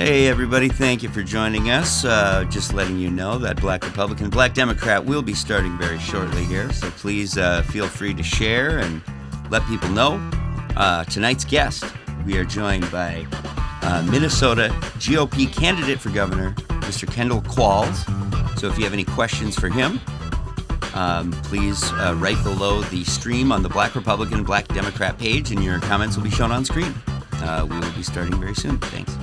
Hey everybody, thank you for joining us. Just letting you know that Black Republican, Black Democrat will be starting very shortly here, so please feel free to share and let people know. Tonight's guest, we are joined by Minnesota GOP candidate for governor, Mr. Kendall Qualls. So if you have any questions for him, please write below the stream on the Black Republican and Black Democrat page, and your comments will be shown on screen. We will be starting very soon. Thanks.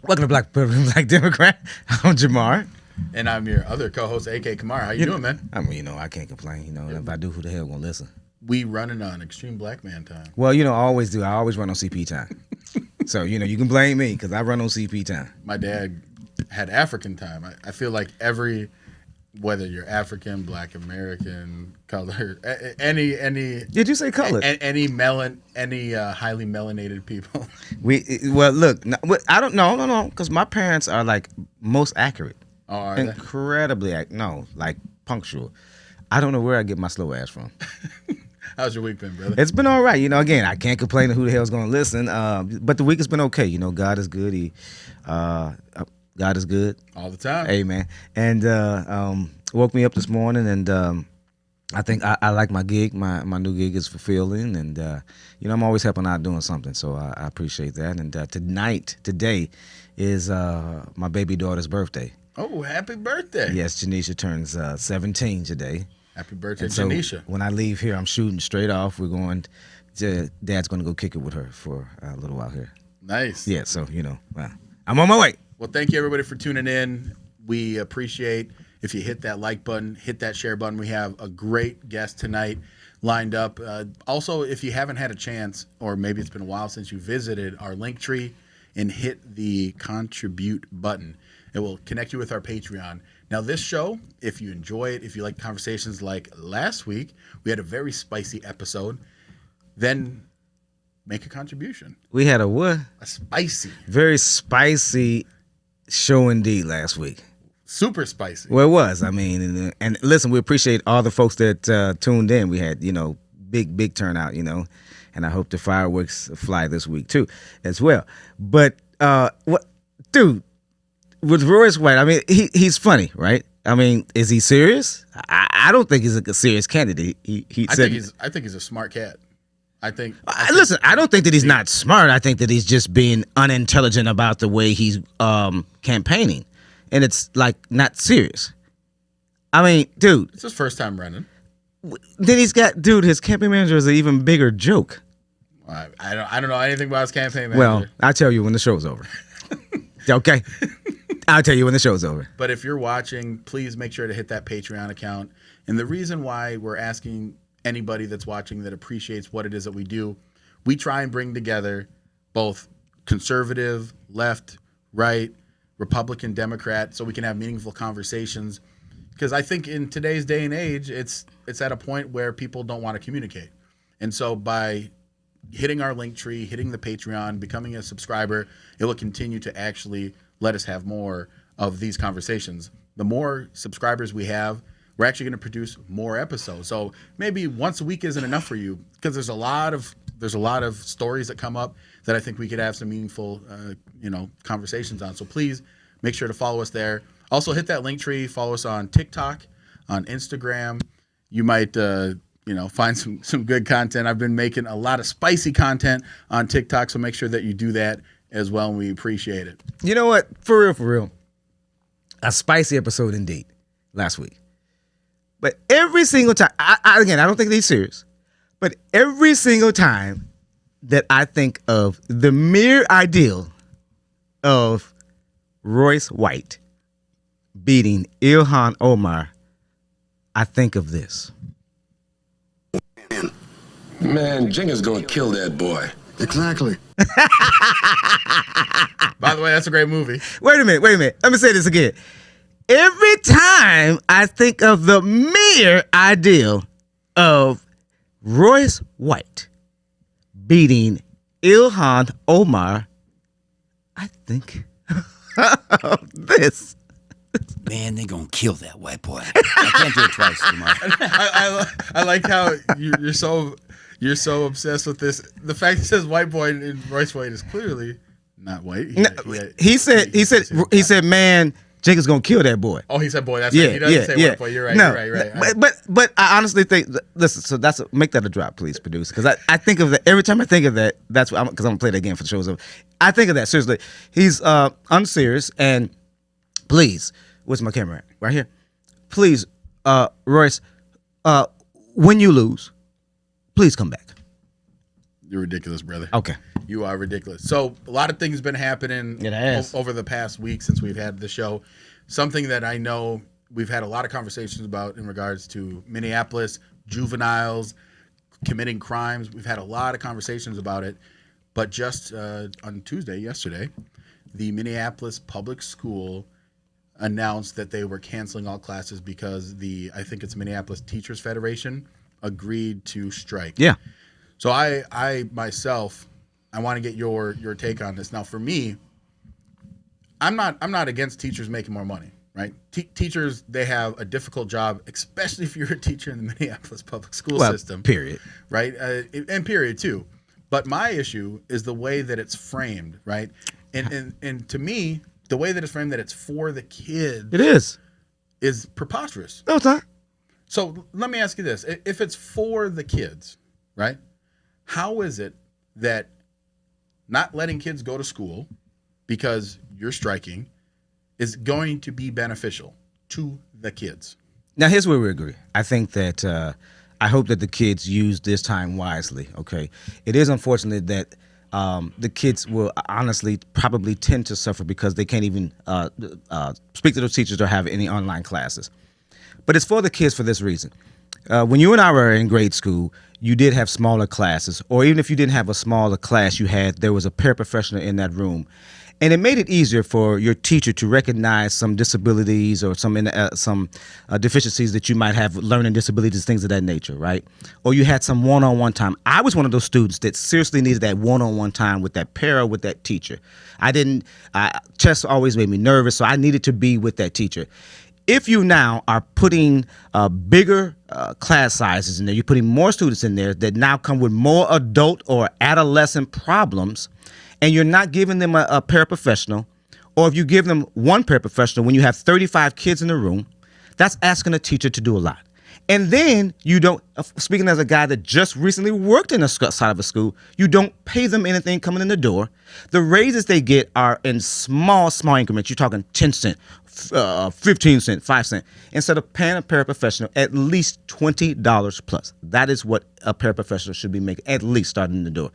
Welcome to Black Republican, Black Democrat. I'm Jamar. And I'm your other co-host, A.K. Kamara. How you doing, man? I mean, I can't complain. If I do, who the hell gonna listen? We running on extreme black man time. Well, I always do. I always run on CP time. So, you can blame me because I run on CP time. My dad had African time. I feel like whether you're African, Black American, color, any. Did you say color? Any highly melanated people. Look, I don't know, no, because my parents are like most accurate. Oh, are incredibly punctual. I don't know where I get my slow ass from. How's your week been, brother? It's been all right. Again, I can't complain to who the hell's going to listen. But the week has been okay. God is good. God is good all the time. Amen. And woke me up this morning, and I think I like my gig. My new gig is fulfilling, and I'm always helping out doing something. So I appreciate that. And today is my baby daughter's birthday. Oh, happy birthday! Yes, Janisha turns 17 today. Happy birthday, so Janisha. When I leave here, I'm shooting straight off. Dad's going to go kick it with her for a little while here. Nice. Yeah, so, I'm on my way. Well, thank you, everybody, for tuning in. We appreciate if you hit that like button, hit that share button. We have a great guest tonight lined up. Also, if you haven't had a chance, or maybe it's been a while since you visited our link tree and hit the contribute button, it will connect you with our Patreon. Now, this show, if you enjoy it, if you like conversations like last week, we had a very spicy episode, then make a contribution. We had a what? Very spicy show indeed last week. Super spicy. Well, it was. I mean, and listen, we appreciate all the folks that tuned in. We had, big turnout, and I hope the fireworks fly this week too, as well. But dude, with Royce White, I mean, he's funny, right? I mean, is he serious? I don't think he's a serious candidate. I think he's a smart cat. Listen, I don't think that he's not smart. I think that he's just being unintelligent about the way he's campaigning, and it's not serious. I mean, dude, it's his first time running. Then his campaign manager is an even bigger joke. I don't know anything about his campaign manager. Well, I'll tell you when the show's over. Okay? I'll tell you when the show's over. But if you're watching, please make sure to hit that Patreon account. And the reason why we're asking anybody that's watching that appreciates what it is that we do, we try and bring together both conservative, left, right, Republican, Democrat, so we can have meaningful conversations. Because I think in today's day and age, it's at a point where people don't want to communicate. And so by hitting our link tree, hitting the Patreon, becoming a subscriber, it will continue to actually let us have more of these conversations. The more subscribers we have, we're actually going to produce more episodes. So maybe once a week isn't enough for you, because there's a lot of stories that come up that I think we could have some meaningful, conversations on. So please make sure to follow us there. Also hit that link tree. Follow us on TikTok, on Instagram. You might, find some good content. I've been making a lot of spicy content on TikTok, so make sure that you do that as well, and we appreciate it. You know what? For real. A spicy episode indeed last week. But every single time, I don't think they're serious, but every single time that I think of the mere ideal of Royce White beating Ilhan Omar, I think of this. Man, Jenga's gonna kill that boy. Exactly. By the way, that's a great movie. Wait a minute. Let me say this again. Every time I think of the mere ideal of Royce White beating Ilhan Omar, I think of this. Man, they're going to kill that white boy. I can't do it twice, Jamar. I like how you're so obsessed with this. The fact it says white boy and Royce White is clearly not white. He said, man, Jenkins gonna kill that boy. Oh, he said boy. That's right. He doesn't say white boy. You're right. No, you're right. But I honestly think. Listen, so make that a drop, please, producer, because I think of that every time I think of that. That's what because I'm gonna play that again for the shows. I think of that seriously. He's unserious, and please, where's my camera at? Right here. Please, Royce, when you lose, please come back. You're ridiculous, brother. Okay. You are ridiculous. So a lot of things have been happening over the past week since we've had the show. Something that I know we've had a lot of conversations about in regards to Minneapolis, juveniles committing crimes. We've had a lot of conversations about it. But just on yesterday, the Minneapolis Public School announced that they were canceling all classes because I think it's Minneapolis Teachers Federation agreed to strike. Yeah. So I myself, I want to get your take on this. Now, for me, I'm not against teachers making more money, right? Teachers, they have a difficult job, especially if you're a teacher in the Minneapolis public school system. Period. Right? And period, too. But my issue is the way that it's framed, right? And to me, the way that it's framed, that it's for the kids. It is preposterous. No, it's not. So let me ask you this. If it's for the kids, right? How is it that not letting kids go to school because you're striking is going to be beneficial to the kids? Now, here's where we agree. I think that I hope that the kids use this time wisely, okay? It is unfortunate that the kids will honestly probably tend to suffer because they can't even speak to those teachers or have any online classes. But it's for the kids for this reason. When you and I were in grade school, you did have smaller classes, or even if you didn't have a smaller class, there was a paraprofessional in that room. And it made it easier for your teacher to recognize some disabilities or some deficiencies that you might have, learning disabilities, things of that nature, right? Or you had some one-on-one time. I was one of those students that seriously needed that one-on-one time with that with that teacher. Chess always made me nervous, so I needed to be with that teacher. If you now are putting bigger class sizes in there, you're putting more students in there that now come with more adult or adolescent problems, and you're not giving them a paraprofessional, or if you give them one paraprofessional when you have 35 kids in the room, that's asking a teacher to do a lot. And then you don't, speaking as a guy that just recently worked in a side of a school, you don't pay them anything coming in the door. The raises they get are in small increments. You're talking 10 cents, 15 cents, 5 cents. Instead of paying a paraprofessional at least $20 plus. That is what a paraprofessional should be making, at least starting in the door.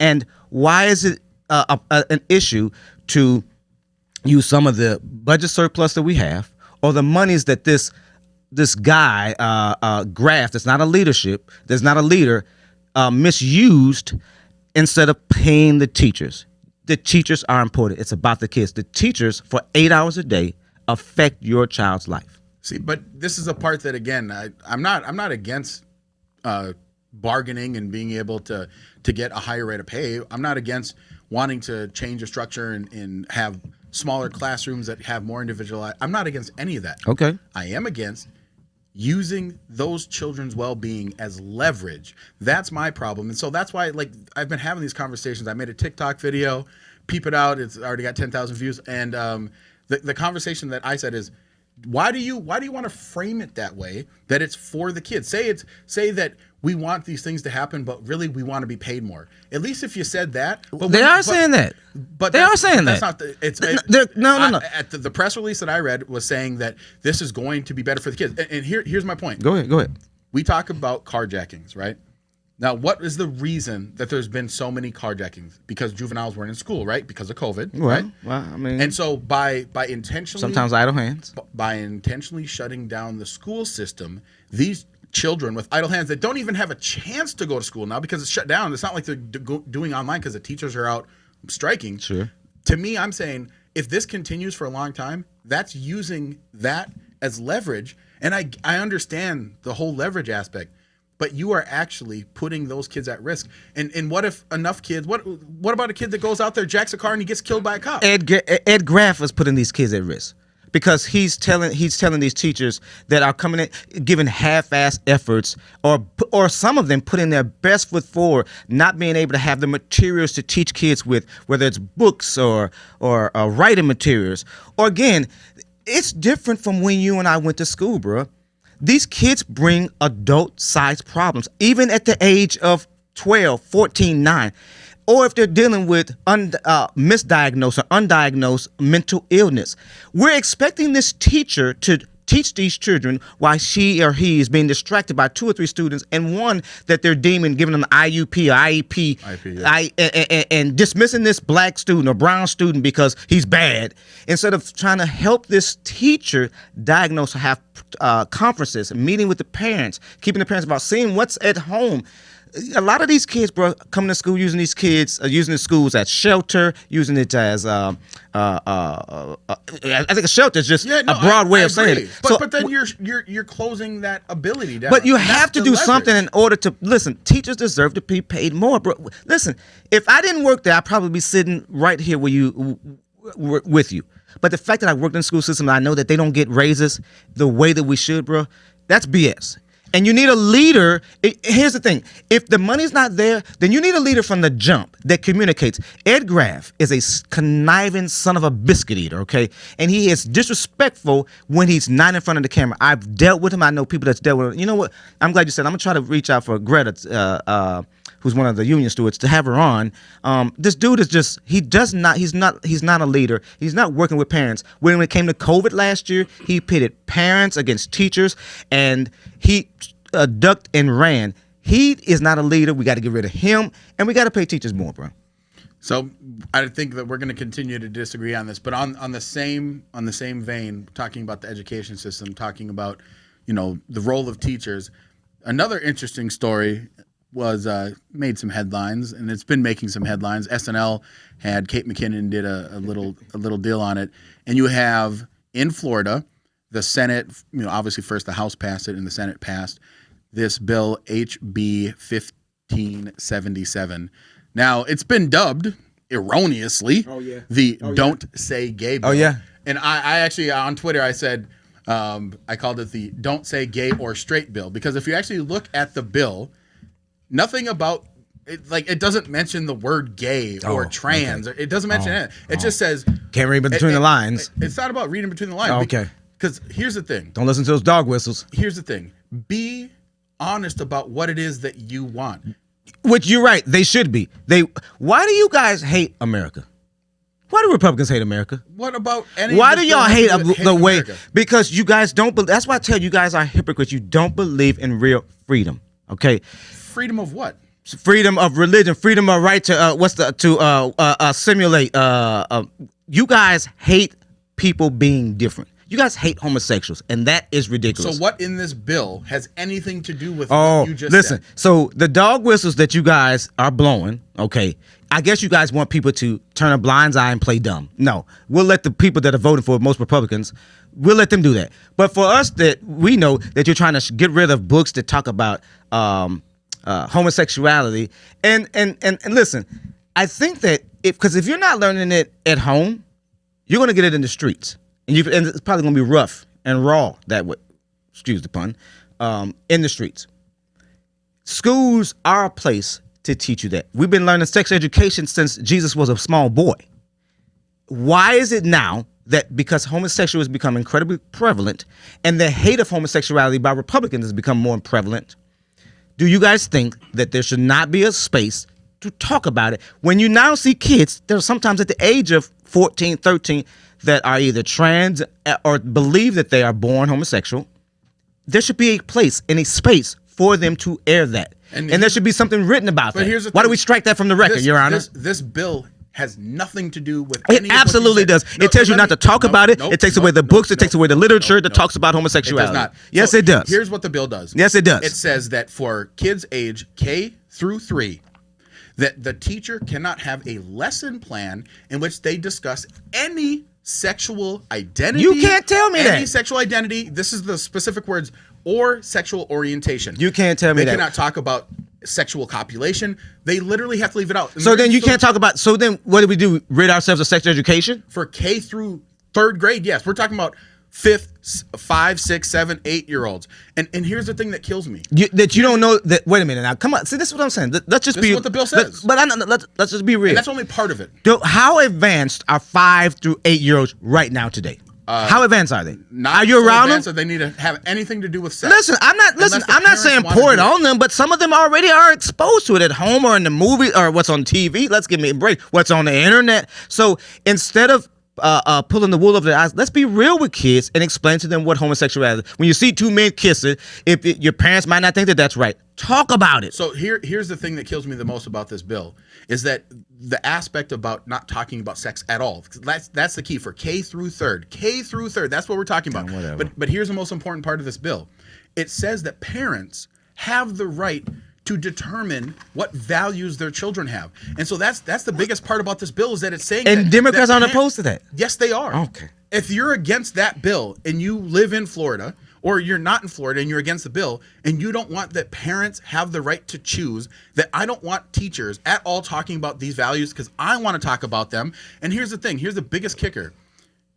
And why is it an issue to use some of the budget surplus that we have, or the monies that this guy, Graff, that's not a leader, misused, instead of paying the teachers? The teachers are important. It's about the kids. The teachers, for 8 hours a day, affect your child's life. See, but this is a part that, again, I'm not against bargaining and being able to get a higher rate of pay. I'm not against wanting to change the structure and have smaller classrooms that have more individualized. I'm not against any of that. Okay. I am against using those children's well-being as leverage. That's my problem. And so that's why, like, I've been having these conversations. I made a TikTok video, peep it out. It's already got 10,000 views. And the conversation that I said is, why do you want to frame it that way, that it's for the kids? Say that we want these things to happen, but really we want to be paid more. At least if you said that. But They are saying that. But they are saying that's that. No. At the press release that I read was saying that this is going to be better for the kids. And here's my point. Go ahead. We talk about carjackings, right? Now, what is the reason that there's been so many carjackings? Because juveniles weren't in school, right? Because of COVID, right? Well, I mean, and so by intentionally sometimes idle hands. By intentionally shutting down the school system, these children with idle hands that don't even have a chance to go to school now because it's shut down. It's not like they're doing online because the teachers are out striking. Sure. To me, I'm saying if this continues for a long time, that's using that as leverage. And I understand the whole leverage aspect. But you are actually putting those kids at risk. And what if enough kids? What about a kid that goes out there, jacks a car, and he gets killed by a cop? Ed Graff is putting these kids at risk because he's telling these teachers that are coming in giving half-ass efforts, or some of them putting their best foot forward, not being able to have the materials to teach kids with, whether it's books or writing materials. Or again, it's different from when you and I went to school, bro. These kids bring adult-sized problems, even at the age of 12, 14, 9, or if they're dealing with misdiagnosed or undiagnosed mental illness. We're expecting this teacher to teach these children while she or he is being distracted by 2 or 3 students and one that they're giving them an IUP or IEP, and dismissing this black student or brown student because he's bad, instead of trying to help this teacher diagnose or have conferences, meeting with the parents, keeping the parents about seeing what's at home. A lot of these kids, bro, coming to school using the schools as shelter, using it as I think a shelter is just a broad way of saying it. But then you're closing that ability down. But you have to do something in order to listen. Teachers deserve to be paid more, bro. Listen, if I didn't work there, I'd probably be sitting right here with you. But the fact that I worked in the school system, and I know that they don't get raises the way that we should, bro. That's BS. And you need a leader. Here's the thing. If the money's not there, then you need a leader from the jump that communicates. Ed Graff is a conniving son of a biscuit eater, okay? And he is disrespectful when he's not in front of the camera. I've dealt with him. I know people that's dealt with him. You know what? I'm glad you said. I'm going to try to reach out for Greta, who's one of the union stewards, to have her on. This dude is just, he's not a leader. He's not working with parents. When it came to COVID last year, he pitted parents against teachers, and he ducked and ran. He is not a leader. We got to get rid of him, and we got to pay teachers more, bro. So I think that we're going to continue to disagree on this, but on the same vein, talking about the education system, talking about, the role of teachers. Another interesting story was made some headlines, and it's been making some headlines. SNL had Kate McKinnon did a little deal on it, and you have in Florida, the Senate, obviously first the House passed it and the Senate passed this bill HB 1577. Now it's been dubbed erroneously Don't Say Gay bill. Oh yeah. And I actually on Twitter I said I called it the Don't Say Gay or Straight bill, because if you actually look at the bill, nothing about it, like, it doesn't mention the word gay or trans. Okay. It doesn't mention it. It just says can't read between the lines. It's not about reading between the lines. Okay. Because here's the thing. Don't listen to those dog whistles. Here's the thing. Be honest about what it is that you want. Which you're right. They should be. Why do you guys hate America? Why do Republicans hate America? What about any? Why do y'all hate the way? America? Because you guys don't. That's why I tell you guys are hypocrites. You don't believe in real freedom. Okay. Freedom of what? Freedom of religion. Freedom of right to simulate. You guys hate people being different. You guys hate homosexuals, and that is ridiculous. So what in this bill has anything to do with what you just said? So the dog whistles that you guys are blowing, okay, I guess you guys want people to turn a blind eye and play dumb. No, we'll let the people that are voting for most Republicans, we'll let them do that. But for us, that we know that you're trying to get rid of books that talk about homosexuality. And listen, I think that if you're not learning it at home, you're going to get it in the streets, and it's probably going to be rough and raw that way. Excuse the pun. In the streets, schools are a place to teach you that. We've been learning sex education since Jesus was a small boy. Why is it now that because homosexuality has become incredibly prevalent and the hate of homosexuality by Republicans has become more prevalent, do you guys think that there should not be a space to talk about it when you now see kids that are sometimes at the age of 14, 13 that are either trans or believe that they are born homosexual? There should be a place and a space for them to air that. And there should be something written about that. Here's the Why thing. do we strike that from the record, Your Honor? This bill has nothing to do with It absolutely does. It tells you not to talk about it. It takes away the books. It takes away the literature that talks about homosexuality. It does not. Yes, So it does. Here's what the bill does. Yes, it does. It says that for kids age K through 3, that the teacher cannot have a lesson plan in which they discuss any sexual identity. You can't tell me that. Any sexual identity. This is the specific words, or sexual orientation. You can't tell me that. They cannot talk about sexual copulation. They literally have to leave it out. And So then you can't talk about. So then what do we do? Rid ourselves of sex education? For K through 3rd grade, yes. We're talking about 5th, 5, 6, 7, 8-year-olds. And here's the thing that kills me. That you don't know that. Wait a minute now. Come on. See, this is what I'm saying. Let's just This be. is what the bill says. Let's just be real. And that's only part of it. How advanced are 5 through 8-year-olds right now today? How advanced are they? Not are you so around advanced them? that they need to have anything to do with sex. Listen, I'm not Unless the saying parents pour it wanna do on them, but some of them already are exposed to it at home or in the movie or what's on TV. Let's give me a break. What's on the internet. So instead of pulling the wool over their eyes, let's be real with kids and explain to them what homosexuality is. When you see two men kissing, your parents might not think that that's right. Talk about it. So here's the thing that kills me the most about this bill is that the aspect about not talking about sex at all. That's the key for K through 3rd. K through 3rd. That's what we're talking about. Whatever. But here's the most important part of this bill. It says that parents have the right to determine what values their children have. And so that's the biggest part about this bill is that it's saying And that, Democrats that aren't opposed to that. Yes, they are. Okay. If you're against that bill and you live in Florida or you're not in Florida and you're against the bill and you don't want that parents have the right to choose, that I don't want teachers at all talking about these values because I want to talk about them. And here's the thing. Here's the biggest kicker.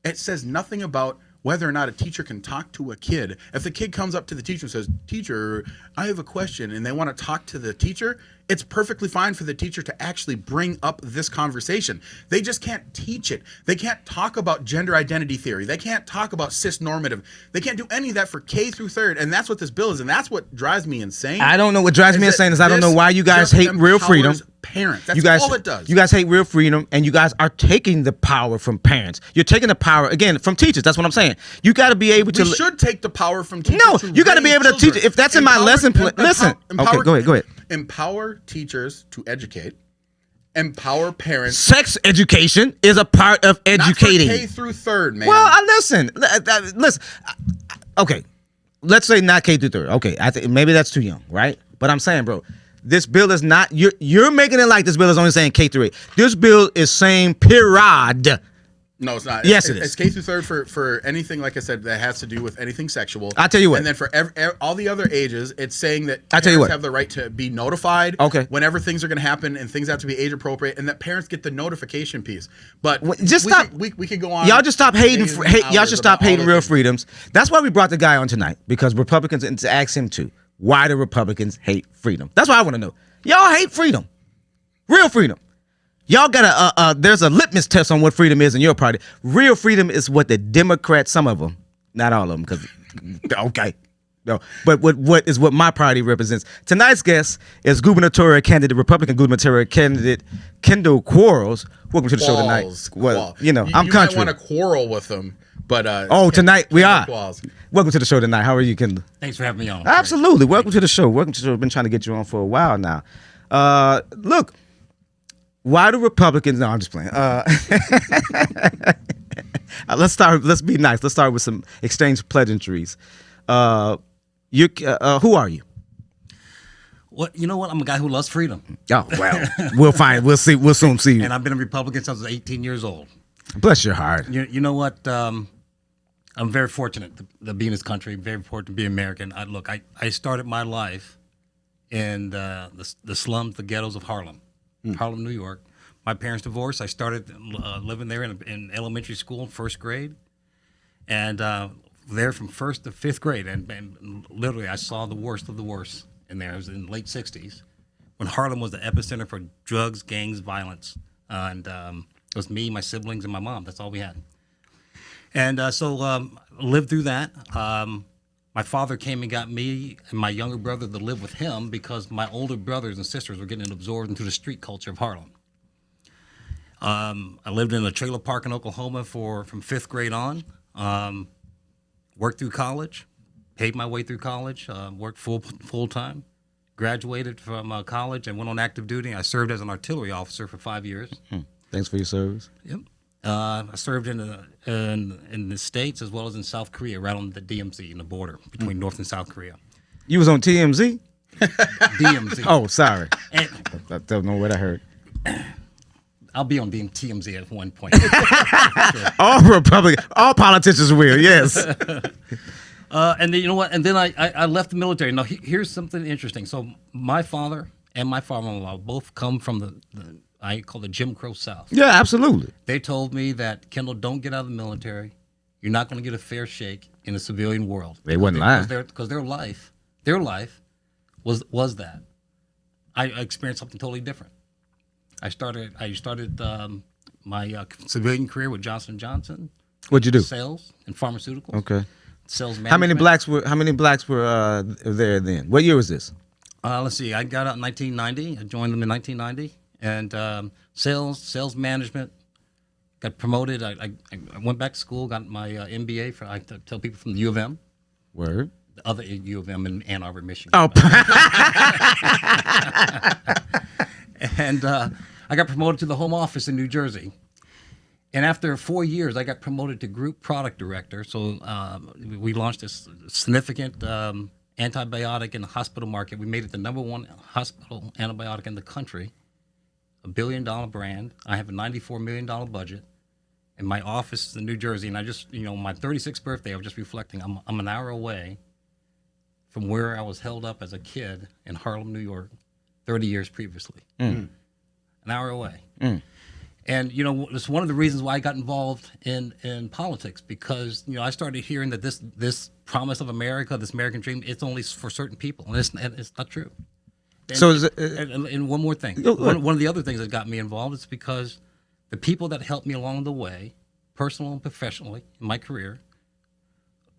It says nothing about whether or not a teacher can talk to a kid. If the kid comes up to the teacher and says, "Teacher, I have a question," and they want to talk to the teacher, it's perfectly fine for the teacher to actually bring up this conversation. They just can't teach it. They can't talk about gender identity theory. They can't talk about cis-normative. They can't do any of that for K through 3rd, and that's what this bill is, and that's what drives me insane. I don't know what drives me insane is I don't know why you guys hate real freedom. Parents. That's all it does. You guys hate real freedom, and you guys are taking the power from parents. You're taking the power, again, from teachers. That's what I'm saying. You got to be able to... We should take the power from teachers. No, you got to be able to teach. If that's in my lesson plan... Listen. Okay, go ahead. Empower teachers to educate. Empower parents. Sex education is a part of educating. Not for K through 3rd, man. Well, listen. Listen. Okay. Let's say not K through 3rd. Okay, I think maybe that's too young, right? But I'm saying, bro, this bill is not... You're making it like this bill is only saying K through 8. This bill is saying period. No, it's not. Yes, it is. It's K through 3rd for anything, like I said, that has to do with anything sexual. I'll tell you what. And then for all the other ages, it's saying that I'll tell you parents what. have the right to be notified whenever things are going to happen and things have to be age appropriate, and that parents get the notification piece. But just stop. We could go on. Y'all just stop hating. Y'all should stop hating real things. freedoms. That's why we brought the guy on tonight, because Republicans asked him to. Why do Republicans hate freedom? That's what I want to know. Y'all hate freedom. Real freedom. Y'all got there's a litmus test on what freedom is in your party. Real freedom is what the Democrats, some of them, not all of them, because, okay. No, but what my party represents. Tonight's guest is Republican gubernatorial candidate Kendall Qualls. Welcome to the show tonight. Well, I'm country. You might want to quarrel with them, but tonight we are. Qualls. Welcome to the show tonight. How are you, Kendall? Thanks for having me on. Absolutely. Welcome to the show. Welcome to the show. I've been trying to get you on for a while now. Look, why do Republicans? No, I'm just playing. Let's start. Let's be nice. Let's start with some exchange pleasantries. Who are you? Well, you know what? I'm a guy who loves freedom. Oh, well, we'll find. We'll see. We'll soon see. And I've been a Republican since I was 18 years old. Bless your heart. You know what? I'm very fortunate to be in this country. Very fortunate to be American. I started my life in the slums, the ghettos of Harlem, Harlem, New York. My parents divorced. I started living there in elementary school, first grade, and there from first to fifth grade. And literally, I saw the worst of the worst in there. It was in the late 60s when Harlem was the epicenter for drugs, gangs, violence. And it was me, my siblings, and my mom. That's all we had. And so lived through that. My father came and got me and my younger brother to live with him because my older brothers and sisters were getting absorbed into the street culture of Harlem. I lived in a trailer park in Oklahoma from fifth grade on. Worked through college, paid my way through college, worked full time, graduated from college and went on active duty. I served as an artillery officer for 5 years. Thanks for your service. Yep. I served in the States as well as in South Korea, right on the DMZ, in the border between North and South Korea. You was on TMZ? DMZ. Oh, sorry. And I don't know what I heard. I'll be on TMZ at one point. All politicians will, yes. And then, you know what? And then I left the military. Now, here's something interesting. So my father and my father-in-law both come from the I call the Jim Crow South. Yeah, absolutely. They told me that, Kendall, don't get out of the military. You're not going to get a fair shake in the civilian world. They wasn't lying. Because their life was that. I experienced something totally different. I started my civilian career with Johnson & Johnson. What'd you do? Sales and pharmaceuticals. Okay. Sales management. How many blacks were there then? What year was this? Let's see. I got out in 1990. I joined them in 1990. And sales management, got promoted. I went back to school, got my MBA. I tell people from the U of M. Word. The other U of M in Ann Arbor, Michigan. Oh. And I got promoted to the home office in New Jersey. And after 4 years, I got promoted to group product director. So we launched this significant antibiotic in the hospital market. We made it the #1 hospital antibiotic in the country. $1 billion brand. I have a $94 million budget, and my office is in New Jersey. And I just, my 36th birthday, I was just reflecting. I'm an hour away from where I was held up as a kid in Harlem, New York, 30 years previously. An hour away. And it's one of the reasons why I got involved in politics, because I started hearing that this promise of America, this American dream, it's only for certain people, and it's not true. And one more thing. One of the other things that got me involved is because the people that helped me along the way, personal and professionally, in my career,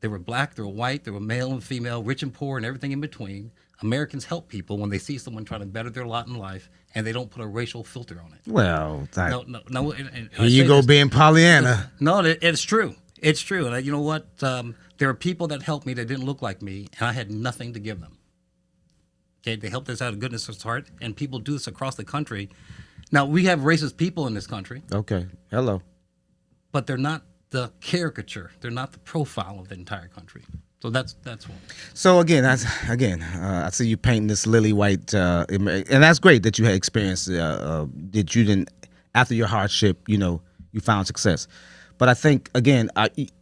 they were black, they were white, they were male and female, rich and poor, and everything in between. Americans help people when they see someone trying to better their lot in life, and they don't put a racial filter on it. Well, no. Here you go being Pollyanna. No, it's true. It's true. And you know what? There are people that helped me that didn't look like me, and I had nothing to give them. Okay, they helped us out of goodness of heart, and people do this across the country. Now, we have racist people in this country. Okay, hello. But they're not the caricature. They're not the profile of the entire country. So that's one. So again, I see you painting this lily white, and that's great that you had experience that you didn't, after your hardship, you found success. But I think, again,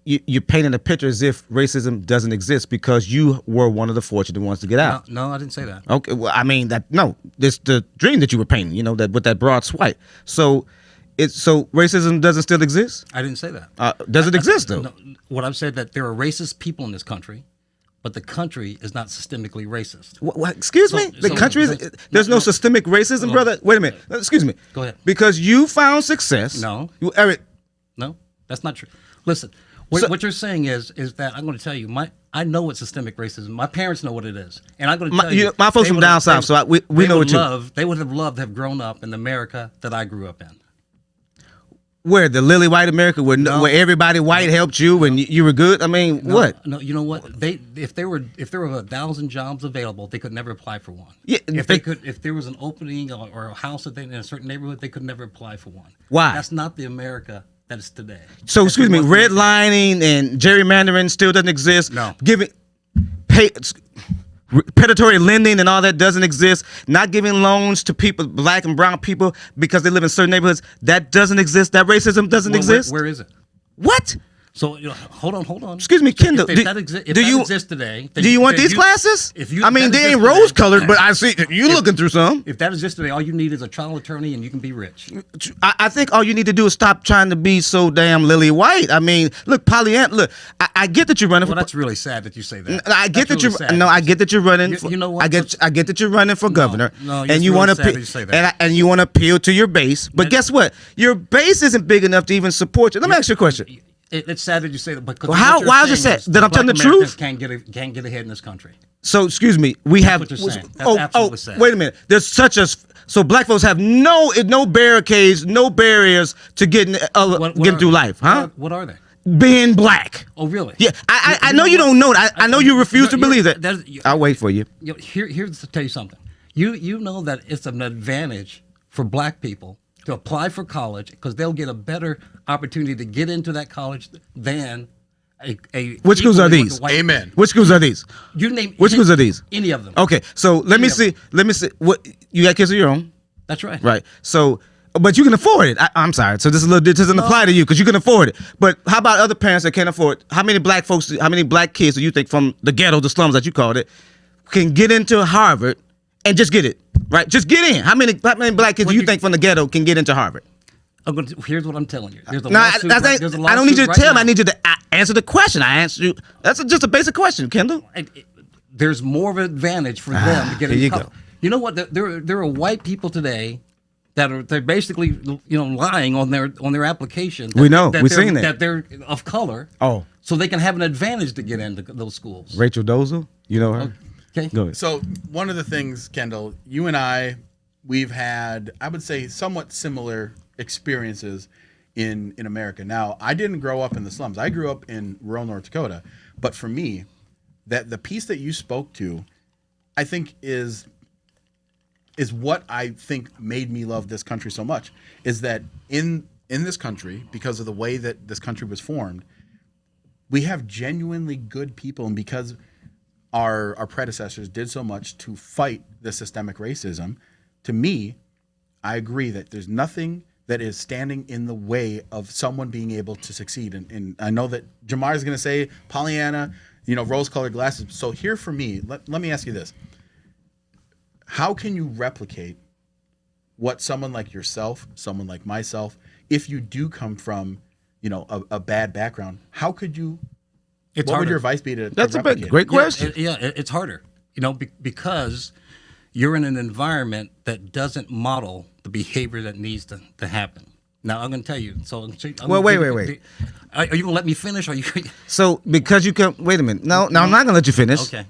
you're painting a picture as if racism doesn't exist because you were one of the fortunate ones to get out. No, I didn't say that. Okay, well, I mean, this the dream that you were painting, that with that broad swipe. So racism doesn't still exist? I didn't say that. Does it exist, though? No, what I've said that there are racist people in this country, but the country is not systemically racist. What, excuse me? The country is... There's no systemic racism, brother? Wait a minute. Excuse me. Go ahead. Because you found success... No. No, that's not true. Listen, what you're saying is that I'm going to tell you, I know what systemic racism. My parents know what it is, and I'm going to tell you. My folks from down south, so we know what you. They would have loved to have grown up in the America that I grew up in. Where the lily white America, where everybody white helped you and you were good. I mean, what? No, you know what? If there were 1,000 jobs available, they could never apply for one. Yeah, if there was an opening or a house in a certain neighborhood, they could never apply for one. Why? That's not the America that is today. So, excuse me, redlining and gerrymandering still doesn't exist. No. Predatory lending and all that doesn't exist. Not giving loans to people, black and brown people, because they live in certain neighborhoods, that doesn't exist. That racism doesn't exist. Where is it? What? So hold on. Excuse me, Kendall. If that exists today, do you want these classes? I mean, they ain't rose colored, but I see you looking through some. If that exists today, all you need is a trial attorney, and you can be rich. I think all you need to do is stop trying to be so damn lily white. I mean, look, Pollyanna. Look, I get that you're running. Well, that's really sad that you say that. I get that I get that you're running. You know what? I get that you're running for governor, and you want to and you want to appeal to your base. But guess what? Your base isn't big enough to even support you. Let me ask you a question. It's sad that you say that, because why is it sad? That I'm telling the truth? Can't get ahead in this country. So excuse me, we have. What you're saying. That's absolutely sad. Wait a minute. There's so black folks have no barricades, no barriers to getting through life, huh? What are they? Being black. Oh, really? Yeah, I know you don't know that. I know you refuse to believe that. I'll wait for you. Here's to tell you something. You know that it's an advantage for black people to apply for college because they'll get a better opportunity to get into that college than a Which schools are these? Amen. Which schools are these? You name which schools are these? Any of them. Okay, so let me see. What you got kids of your own? That's right. Right. So, but you can afford it. I'm sorry. So this doesn't apply to you because you can afford it. But how about other parents that can't afford it? How many black kids do you think from the ghetto, the slums that you called it, can get into Harvard and just get it? Right, just get in. How many black kids do you think from the ghetto can get into Harvard? Here's what I'm telling you. There's a lawsuit. I don't need you to tell me. I need you to answer the question. I answered you. That's just a basic question, Kendall. There's more of an advantage for them to get into college. You know what? There are white people today they're basically lying on their application. We know. We've seen that. That they're of color. Oh. So they can have an advantage to get into those schools. Rachel Dozel, you know her. Okay. Go ahead. So one of the things, Kendall, you and we've had, I would say, somewhat similar experiences in America. Now, I didn't grow up in the slums. I grew up in rural North Dakota. But for me, that the piece that you spoke to, I think is what I think made me love this country so much, is that in this country, because of the way that this country was formed, we have genuinely good people, and because our predecessors did so much to fight the systemic racism, to me, I agree that there's nothing that is standing in the way of someone being able to succeed. And I know that Jamar is going to say Pollyanna, rose-colored glasses. So here for me, let me ask you this. How can you replicate what someone like yourself, someone like myself, if you do come from, a bad background, how could you? What would your advice be to? That's a great question. It's harder, because you're in an environment that doesn't model the behavior that needs to happen. Now I'm going to tell you. So, wait. Are you going to let me finish? Or are you? So because you come, wait a minute. No, I'm not going to let you finish. Okay.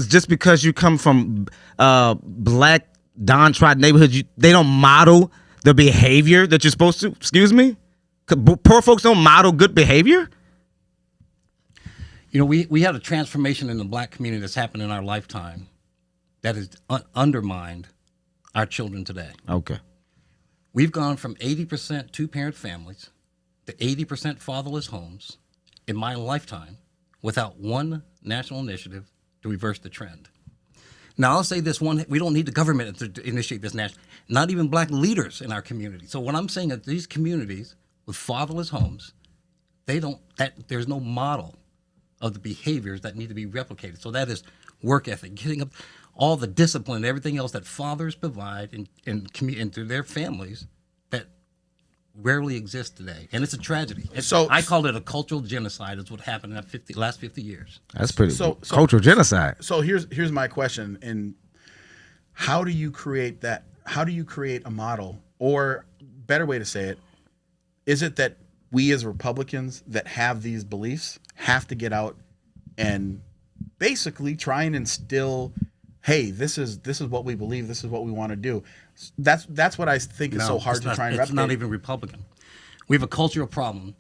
Just because you come from black downtrodden neighborhoods, they don't model the behavior that you're supposed to. Excuse me. Poor folks don't model good behavior. We had a transformation in the black community that's happened in our lifetime that has undermined our children today. Okay. We've gone from 80% two-parent families to 80% fatherless homes in my lifetime without one national initiative to reverse the trend. Now, I'll say this one, we don't need the government to initiate this not even black leaders in our community. So what I'm saying is these communities with fatherless homes, there's no model of the behaviors that need to be replicated. So that is work ethic, getting up, all the discipline and everything else that fathers provide into their families that rarely exist today. And it's a tragedy. I call it a cultural genocide. Is what happened in the last 50 years. That's pretty cultural genocide. So here's my question. And how do you create that? How do you create a model? Or better way to say it, is it that we as Republicans that have these beliefs have to get out and basically try and instill, hey, this is what we believe, this is what we want to do. That's what I think is so hard to try and replicate. It's not even Republican. We have a cultural problem.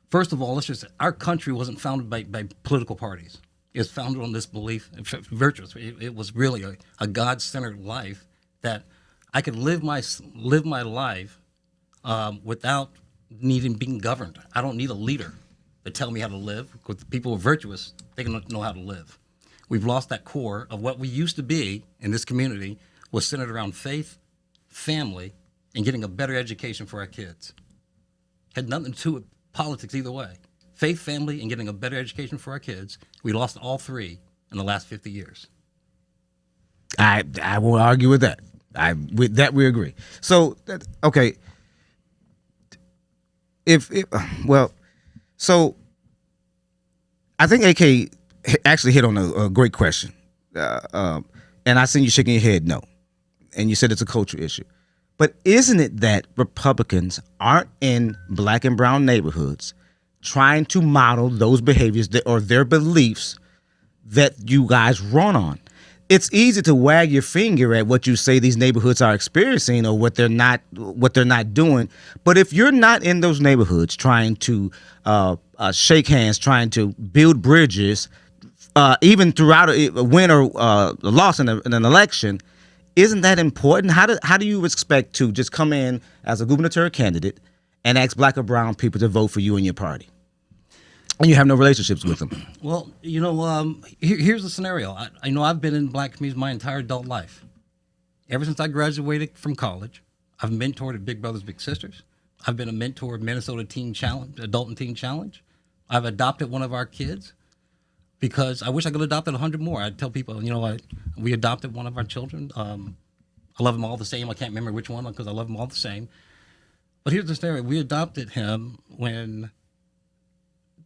First of all, our country wasn't founded by political parties. It's founded on this belief, virtuous. It was really a God-centered life that I could live my life without needing being governed. I don't need a leader to tell me how to live, because the people who are virtuous, they can know how to live. We've lost that core of what we used to be in this community was centered around faith, family, and getting a better education for our kids. Had nothing to do with politics either way. faith, family, and getting a better education for our kids. We lost all three in the last 50 years. I won't argue with that. With that we agree. So okay, so I think AK actually hit on a great question, and I seen you shaking your head no, and you said it's a cultural issue. But isn't it that Republicans aren't in black and brown neighborhoods trying to model those behaviors or their beliefs that you guys run on? It's easy to wag your finger at what you say these neighborhoods are experiencing or what they're not doing. But if you're not in those neighborhoods trying to shake hands, trying to build bridges, even throughout a win or a loss in an election, isn't that important? How do you expect to just come in as a gubernatorial candidate and ask black or brown people to vote for you and your party, and you have no relationships with them? Well, here's the scenario. I know I've been in black communities my entire adult life. Ever since I graduated from college, I've mentored at Big Brothers Big Sisters. I've been a mentor of Minnesota Teen Challenge, Adult and Teen Challenge. I've adopted one of our kids because I wish I could have adopted 100 more. I tell people, we adopted one of our children. I love them all the same. I can't remember which one because I love them all the same. But here's the story. We adopted him when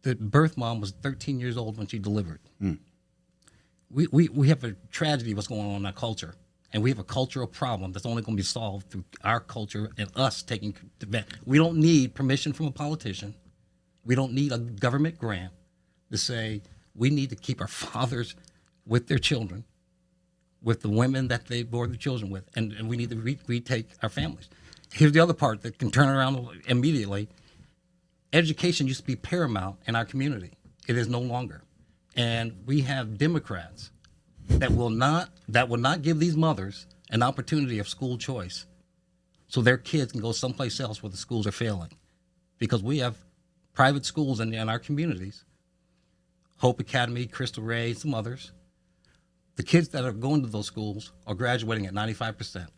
the birth mom was 13 years old when she delivered. We have a tragedy what's going on in our culture. And we have a cultural problem that's only going to be solved through our culture and us taking the bet. We don't need permission from a politician. We don't need a government grant to say we need to keep our fathers with their children, with the women that they bore their children with, and we need to retake our families. Here's the other part that can turn around immediately. Education used to be paramount in our community. It is no longer. And we have Democrats that will not give these mothers an opportunity of school choice so their kids can go someplace else where the schools are failing. Because we have private schools in our communities, Hope Academy, Crystal Ray, some others. The kids that are going to those schools are graduating at 95%.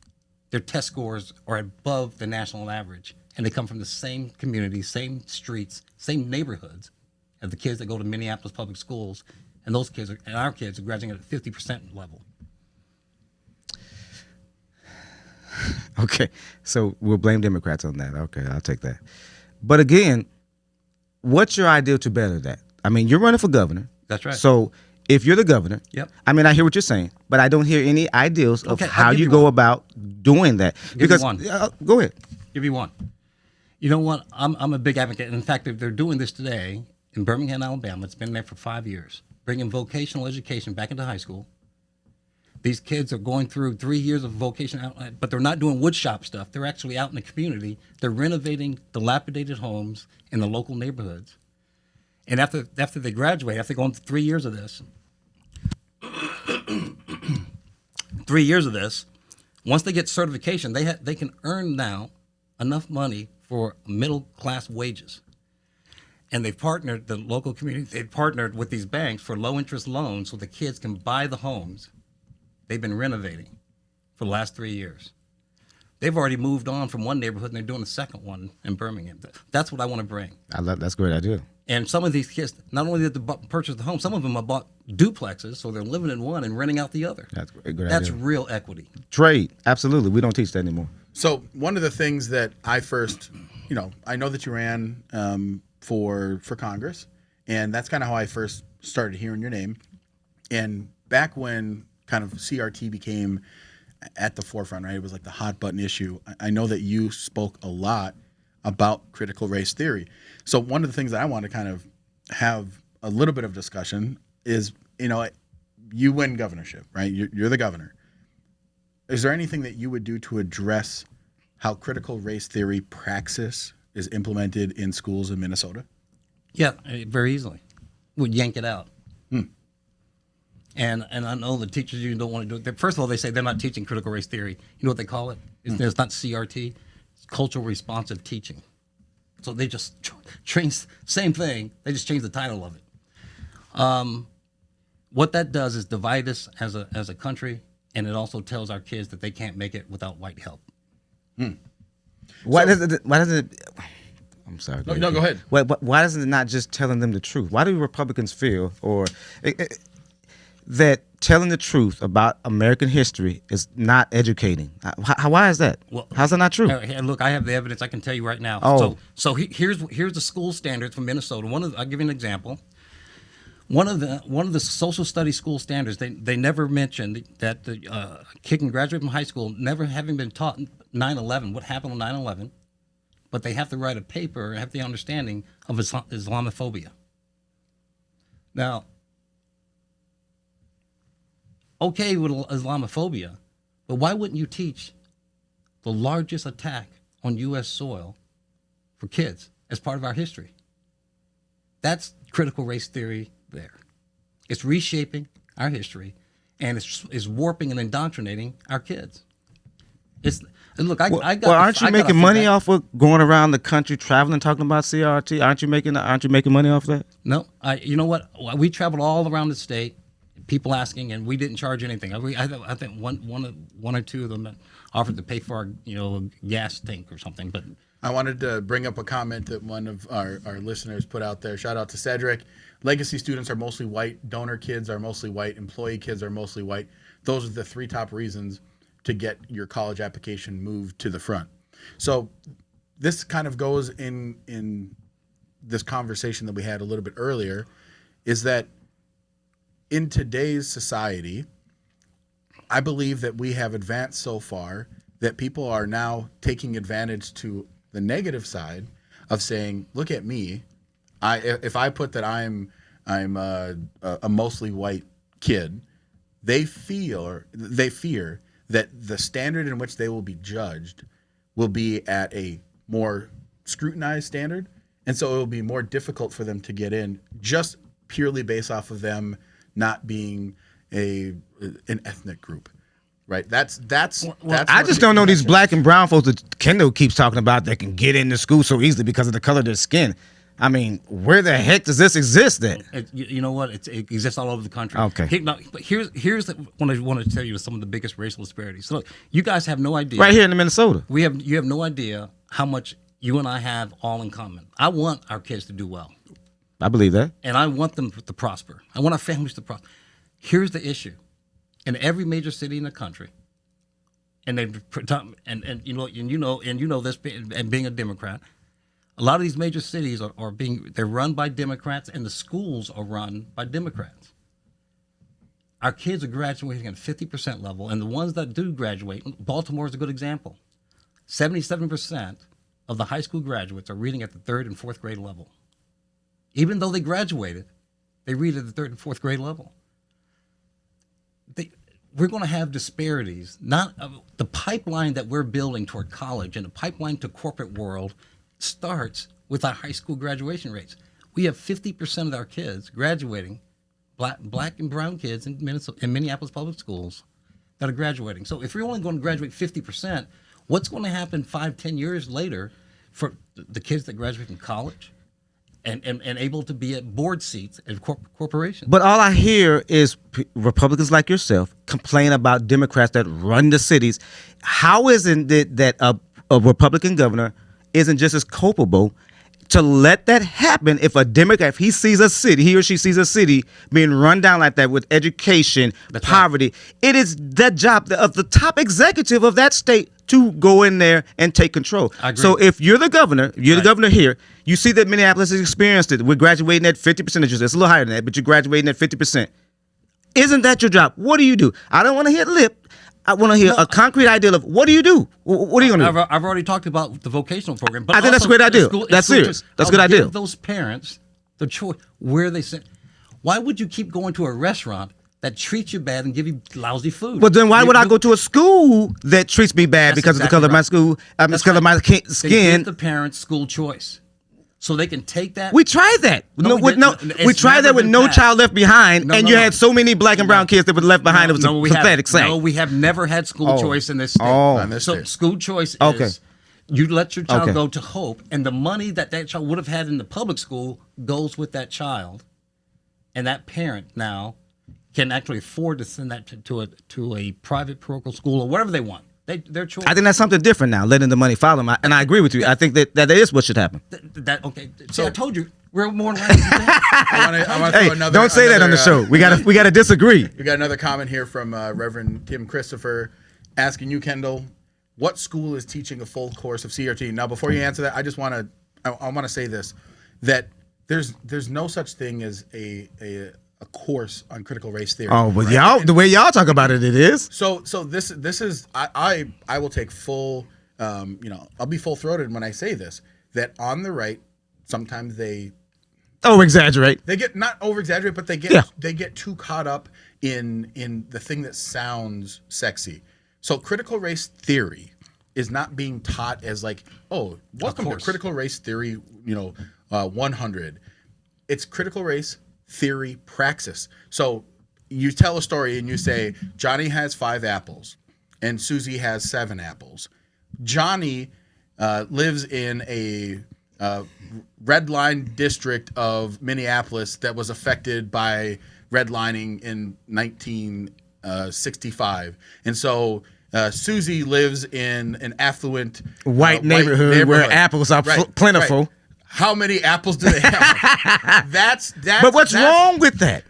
Their test scores are above the national average, and they come from the same communities, same streets, same neighborhoods as the kids that go to Minneapolis public schools, and those kids and our kids are graduating at 50% level. Okay, so we'll blame Democrats on that. Okay, I'll take that. But again, what's your ideal to better that? I mean, you're running for governor. That's right. So if you're the governor, yep. I mean, I hear what you're saying, but I don't hear any ideals of how you one. go about doing that. Because Go ahead. Give you one. You know what? I'm a big advocate. In fact, they're doing this today in Birmingham, Alabama. It's been there for 5 years, bringing vocational education back into high school. These kids are going through 3 years of vocation, but they're not doing wood shop stuff. They're actually out in the community. They're renovating dilapidated homes in the local neighborhoods. And after they graduate, after going through 3 years of this, 3 years of this, once they get certification, they can earn now enough money for middle class wages. And they've partnered, the local community, they've partnered with these banks for low interest loans so the kids can buy the homes they've been renovating for the last 3 years. They've already moved on from one neighborhood and they're doing the second one in Birmingham. That's what I want to bring. That's a great idea. And some of these kids, not only did they purchase the home, some of them have bought duplexes, so they're living in one and renting out the other. That's a great idea. Real equity. Trade, absolutely. We don't teach that anymore. So one of the things that I first, I know that you ran for Congress, and that's kind of how I first started hearing your name. And back when kind of CRT became at the forefront, right? It was like the hot button issue. I know that you spoke a lot about critical race theory. So one of the things that I want to kind of have a little bit of discussion is, you win governorship, right? You're the governor. Is there anything that you would do to address how critical race theory praxis is implemented in schools in Minnesota? Yeah, very easily. We'd yank it out. And I know the teachers you don't want to do it. First of all, they say they're not teaching critical race theory. You know what they call it? It's not CRT. It's cultural responsive teaching. So they just train, same thing. They just change the title of it. What that does is divide us as a country, and it also tells our kids that they can't make it without white help. Why does it? I'm sorry. No, go ahead. Why isn't it not just telling them the truth? Why do Republicans feel that telling the truth about American history is not educating? Why is that? Well, how's that not true? Look, I have the evidence. I can tell you right now. Oh. So here's the school standards from Minnesota. I'll give you an example. One of the social studies school standards, they never mentioned that the kid can graduate from high school never having been taught 9/11, what happened on 9/11, but they have to write a paper and have the understanding of Islamophobia. Now, okay with Islamophobia, but why wouldn't you teach the largest attack on U.S. soil for kids as part of our history? That's critical race theory there. It's reshaping our history, and it's warping and indoctrinating our kids. Look, I got. Well, aren't you making money off of going around the country traveling, talking about CRT? Aren't you making money off that? No, you know what? We traveled all around the state. People asking, and we didn't charge anything. I think one or two of them offered to pay for our gas tank or something, but. I wanted to bring up a comment that one of our listeners put out there. Shout out to Cedric. Legacy students are mostly white. Donor kids are mostly white. Employee kids are mostly white. Those are the 3 top reasons to get your college application moved to the front. So this kind of goes in this conversation that we had a little bit earlier, is that in today's society, I believe that we have advanced so far that people are now taking advantage to the negative side of saying, "Look at me. If I put that I'm a mostly white kid, they fear that the standard in which they will be judged will be at a more scrutinized standard, and so it will be more difficult for them to get in just purely based off of them not being an ethnic group." Right. That's. I just don't know these black and brown folks that Kendall keeps talking about that can get into school so easily because of the color of their skin. I mean, where the heck does this exist then? You know what? It exists all over the country. Okay. But here's what I want to tell you some of the biggest racial disparities. So look, you guys have no idea. Right here in Minnesota. You have no idea how much you and I have all in common. I want our kids to do well. I believe that. And I want them to prosper. I want our families to prosper. Here's the issue. In every major city in the country, and you know this, and being a Democrat, a lot of these major cities they're run by Democrats, and the schools are run by Democrats. Our kids are graduating at 50% level, and the ones that do graduate, Baltimore is a good example. 77% of the high school graduates are reading at the 3rd and 4th grade level. Even though they graduated, they read at the 3rd and 4th grade level. We're going to have disparities. Not the pipeline that we're building toward college and the pipeline to corporate world starts with our high school graduation rates. We have 50% of our kids graduating, black and brown kids in Minneapolis public schools that are graduating. So if you're only going to graduate 50%, what's going to happen 5-10 years later for the kids that graduate from college? And able to be at board seats at corporations. But all I hear is Republicans like yourself complain about Democrats that run the cities. How isn't it that a Republican governor isn't just as culpable to let that happen if a Democrat, if he or she sees a city being run down like that with education, poverty, right. It is the job of the top executive of that state to go in there and take control. I agree. So if you're the governor, Right. the governor here, you see that Minneapolis has experienced it. We're graduating at 50%. It's a little higher than that, but you're graduating at 50%. Isn't that your job? What do you do? I don't want to hear lip. I want to hear a concrete idea of what do you do? What are you going to do? I've already talked about the vocational program. But I think that's a great idea. That's serious. That's a good idea. Give those parents the choice where they send. Why would you keep going to a restaurant that treats you bad and give you lousy food? But then why would I go to a school that treats me bad because of the color of my school, because of my They skin? give the parents school choice. So they can take that. We tried that. We tried that with No Child Left Behind, and you had so many black and brown kids that were left behind. It was a pathetic sight. No, we have never had school choice in this state. So school choice is you let your child go to Hope, and the money that child would have had in the public school goes with that child, and that parent now can actually afford to send that to a private parochial school or whatever they want. Their choice. I think that's something different now, letting the money follow them. And I agree with you. I think that is what should happen. Okay. See, I told you we're more than likely. I want to Hey, throw another. don't say that on the show. We gotta disagree. We got another comment here from Reverend Tim Christopher asking you, Kendall, what school is teaching a full course of CRT? Now, before you answer that, I just want to say this, that there's no such thing as a course on critical race theory. Oh, but right? the way y'all talk about it is. So this is I will take full I'll be full throated when I say this, that on the right sometimes they Over-exaggerate. They get not over-exaggerate, but they get too caught up in the thing that sounds sexy. So critical race theory is not being taught as like, oh, welcome to critical race theory, 100. It's critical race theory praxis. So you tell a story and you say, Johnny has 5 apples and Susie has 7 apples. Johnny lives in a red line district of Minneapolis that was affected by redlining in 1965. And so Susie lives in an affluent white neighborhood where apples are plentiful. Right. How many apples do they have? That's But what's wrong with that?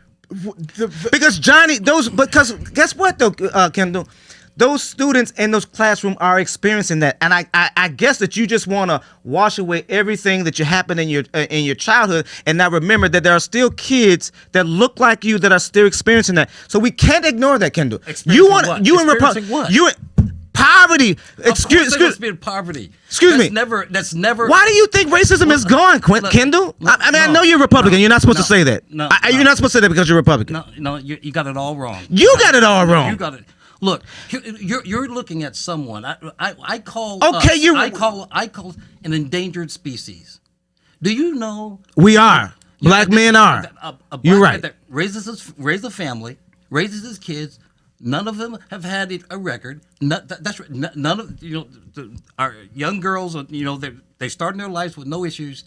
Because because guess what though, Kendall? Those students in those classrooms are experiencing that, and I guess that you just want to wash away everything that happened in your childhood, and not remember that there are still kids that look like you that are still experiencing that. So we can't ignore that, Kendall. You poverty. Excuse poverty. Excuse me. That's never. Why do you think racism is gone, Kendall? I know you're Republican. You're not supposed to say that. You're not supposed to say that because you're Republican. No, you got it all wrong. You got it all wrong. You got it. Look, you're looking at someone. I call. Okay, I call an endangered species. Do you know? We are. Black men are. You're right. That raises a family, raises his kids. None of them have had a record. That's right. None of our young girls. They start in their lives with no issues.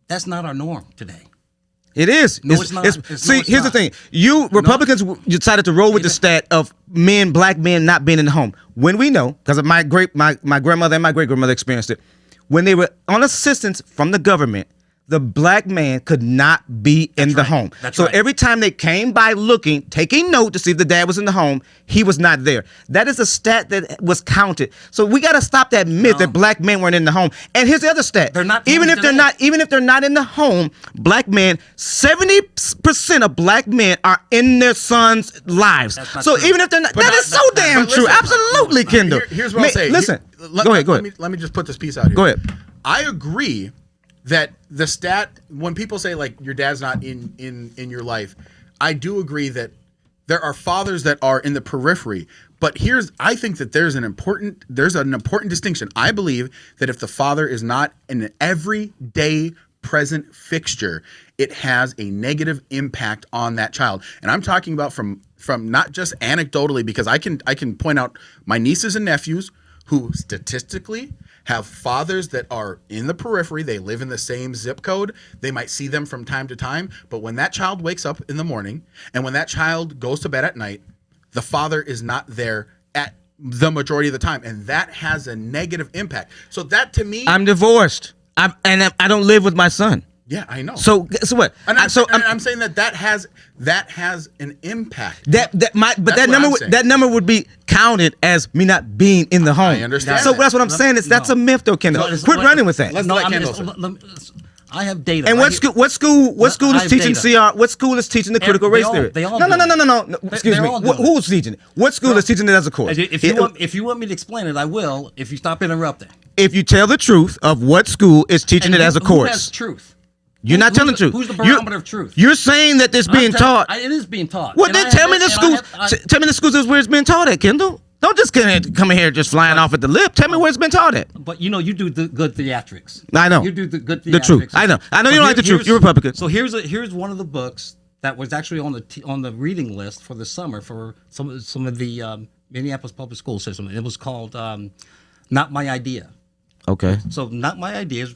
That's not our norm today. It is. No, it's not. Here's the thing. You Republicans decided to roll with the stat of black men not being in the home. When we know, because my grandmother and my great grandmother experienced it, when they were on assistance from the government, the black man could not be in the home. So every time they came by looking, taking note to see if the dad was in the home, he was not there. That is a stat that was counted. So we got to stop that myth that black men weren't in the home. And here's the other stat. They're not. Even if they're not in the home, black men, 70% of black men are in their sons' lives. So true. Even if they're not, that is so damn true. Absolutely, Kendall. Here's what I'm saying. Listen, go ahead. Let me just put this piece out here. Go ahead. I agree that the stat, when people say like your dad's not in your life, I do agree that there are fathers that are in the periphery. But I think that there's an important distinction. I believe that if the father is not an everyday present fixture, it has a negative impact on that child. And I'm talking about from not just anecdotally, because I can point out my nieces and nephews who statistically have fathers that are in the periphery. They live in the same zip code. They might see them from time to time. But when that child wakes up in the morning and when that child goes to bed at night, the father is not there at the majority of the time. And that has a negative impact. So that to me... I'm divorced. I don't live with my son. Yeah, I know. So what? I'm saying that has an impact. That number would be counted as me not being in the home. I understand. So that's what I'm saying. That's a myth, though, Kendall. Quit running with that. I have data. And what school is teaching CR? What school is teaching the critical race theory? No. Excuse me. Who's teaching it? What school is teaching it as a course? If you want me to explain it, I will. If you stop interrupting. If you tell the truth of what school is teaching it as a course. Who has truth? You're not telling the truth. Who's the barometer of truth? You're saying that it's being taught. It is being taught. Well, then tell me the schools. Tell me the schools is where it's being taught at, Kendall. Don't just come in here just flying off at the lip. Tell me where it's been taught at. But you do the good theatrics. I know. You do the good theatrics. The truth. I know you don't like the truth. You're Republican. So here's one of the books that was actually on the reading list for the summer for some of the Minneapolis public school system. It was called Not My Idea. Okay. So Not My Idea is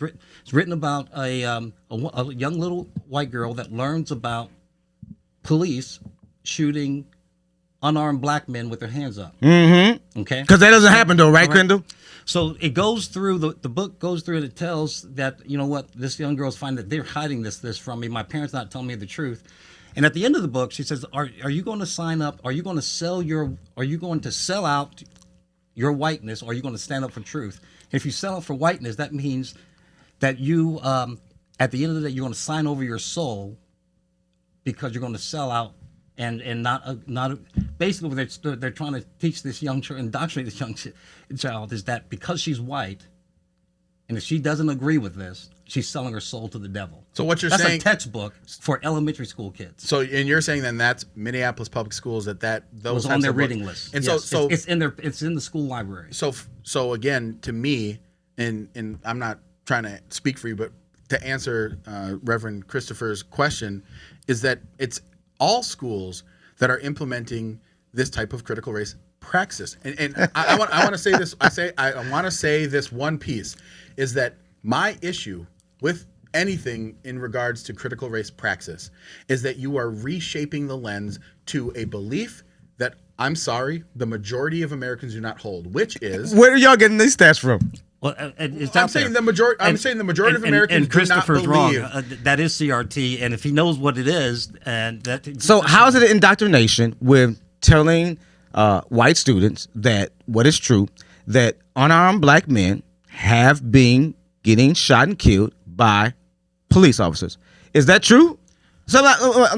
written about a young little white girl that learns about police shooting unarmed black men with their hands up. Mm-hmm. Okay? Because that doesn't happen though, right, Correct. Kendall? So it goes through, the book goes through and it tells that, you know what, this young girl's finding that they're hiding this from me. My parents not telling me the truth. And at the end of the book, she says, are you going to sign up? Are you going to sell out your whiteness, or are you going to stand up for truth? And if you sell out for whiteness, that means that you, at the end of the day, you're going to sign over your soul, because you're going to sell out and not basically what they're trying to teach this young child, indoctrinate this young child, is that because she's white, and if she doesn't agree with this, she's selling her soul to the devil. So what you're that's saying, a textbook for elementary school kids. So, and you're saying then that's Minneapolis public schools those was on their reading list. And yes. so it's in the school library. So again, to me, and I'm not trying to speak for you, but to answer Reverend Christopher's question, is that it's all schools that are implementing this type of critical race praxis. And I want to say this. I want to say this one piece is that my issue with anything in regards to critical race praxis is that you are reshaping the lens to a belief that, I'm sorry, the majority of Americans do not hold, which is, where are y'all getting these stats from? Well, it's I'm saying the majority. I'm saying the majority of Americans do not Christopher's believe. wrong. That is CRT, and if he knows what it is, and that. So how is it indoctrination with telling white students that what is true, that unarmed black men have been getting shot and killed by police officers? Is that true? So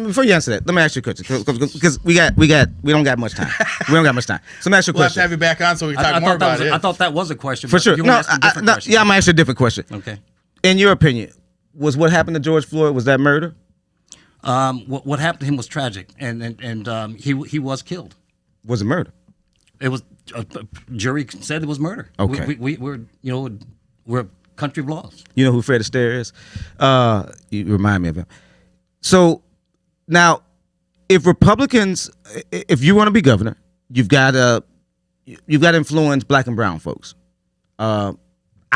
before you answer that, let me ask you a question, because we don't got much time. We don't got much time. So let me ask you a We'll have to question. have you back on so we can talk more about it. I thought that was a question. For but sure. You No, want to ask a different question. yeah, I'm gonna ask you a different question. Okay. In your opinion, was what happened to George Floyd, was that murder? What happened to him was tragic, and he was killed. Was it murder? It was jury said it was murder. Okay. We're a country of laws. You know who Fred Astaire is? You remind me of him. So now, if Republicans, if you want to be governor, you've got to influence black and brown folks. I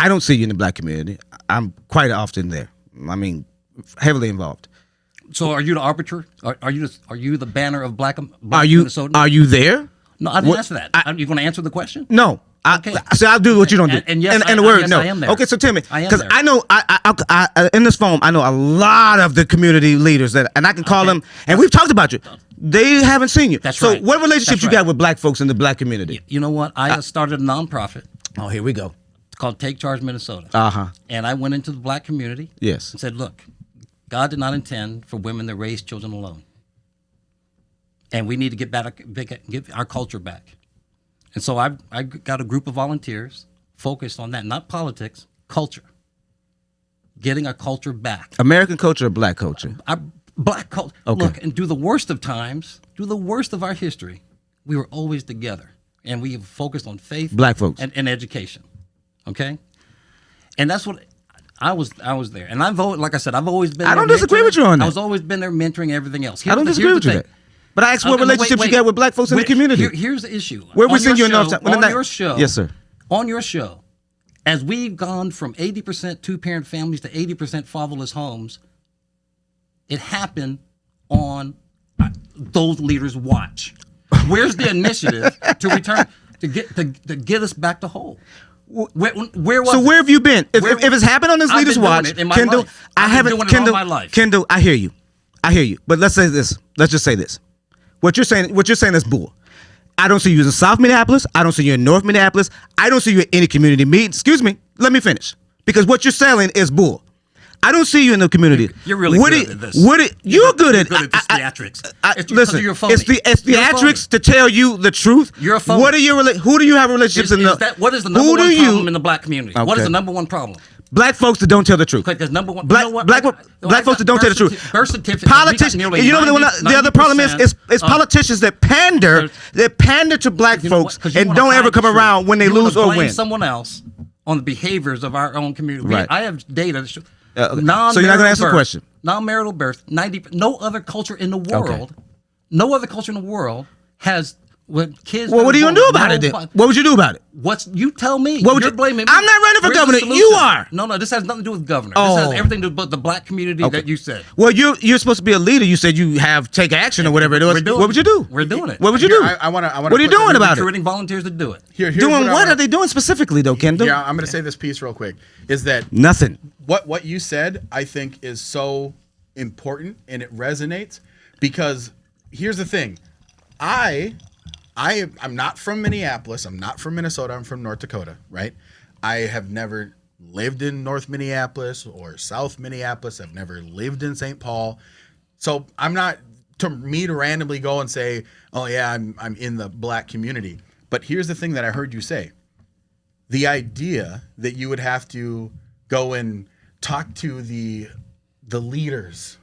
don't see you in the black community. I'm quite often there. I mean, heavily involved. So are you the arbiter? Are you the banner of black Minnesota? Are you there? No, I didn't answer that. Are you going to answer the question? No. Okay. So I'll do what you don't do. And yes, the word yes, no. I am there. Okay, so tell me, I am because there. I know I in this phone I know a lot of the community leaders and I can call them, and we've talked about you. They haven't seen you. That's so right. what relationships That's you right. got with black folks in the black community? You know what? I started a nonprofit. Oh, here we go. It's called Take Charge Minnesota. Uh-huh. And I went into the black community. Yes. And said, look, God did not intend for women to raise children alone. And we need to get our culture back. And so I got a group of volunteers focused on that, not politics, culture. Getting our culture back. American culture or black culture? Our black culture. Okay. Look, and through the worst of times, through the worst of our history, we were always together. And we focused on faith. Black folks. And education. Okay? And that's what I was there. And I've always, like I said, I've always been I don't there disagree mentoring. with you on that. I was always been there mentoring everything else. I don't disagree with you there. But I asked what relationships you got with black folks in the community. Here's the issue. Where we On send your you enough show- time. On your show. Yes, sir. On your show, as we've gone from 80% two-parent families to 80% fatherless homes, it happened on those leaders' watch. Where's the initiative to return to get us back to whole? Where was So it? where have you been? If it's happened on this I've leaders' been doing watch, it in my Kendall, life. I I've been haven't. doing it all Kendall, my life. Kendall, I hear you. But let's say this. Let's just say this. What you're saying is bull. I don't see you in South Minneapolis. I don't see you in North Minneapolis. I don't see you at any community meeting. Excuse me. Let me finish. Because what you're selling is bull. I don't see you in the community. You're really good at this. You're good at this theatrics. It's listen, because you're phony. it's You're a phony. theatrics to tell you the truth. You're a phony. Who do you have relationships in? What is the number one problem in the black community? What Okay. is the number one problem? Black folks that don't tell the truth. Because number one, Black, you know what? black folks that don't tell the truth. Birth certificates. Politicians. You know what the other problem is politicians that pander to black folks and don't ever come around when they lose or win. Someone else on the behaviors of our own community. Right. I have data. So you're not going to answer the question. Non-marital birth. No other culture in the world. No other culture in the world has with kids. Well, what are you gonna do about it then? What would you do about it? You tell me? What would You're you, blaming me. I'm not running for Where's the governor. solution? You are. No, this has nothing to do with governor. Oh. This has everything to do with the black community that you said. Well, you're supposed to be a leader. You said you have take action or whatever it was. What would you do? We're doing it. What would you do? I want to. What are you doing about it? Recruiting volunteers to do it. Doing what are they doing specifically though, Kendall? Yeah, I'm going to say this piece real quick. Is that nothing? What you said, I think, is so important and it resonates because here's the thing. I'm not from Minneapolis. I'm not from Minnesota. I'm from North Dakota, right? I have never lived in North Minneapolis or South Minneapolis. I've never lived in St. Paul. So I'm not to randomly go and say, oh yeah, I'm in the black community. But here's the thing that I heard you say. The idea that you would have to go and talk to the leaders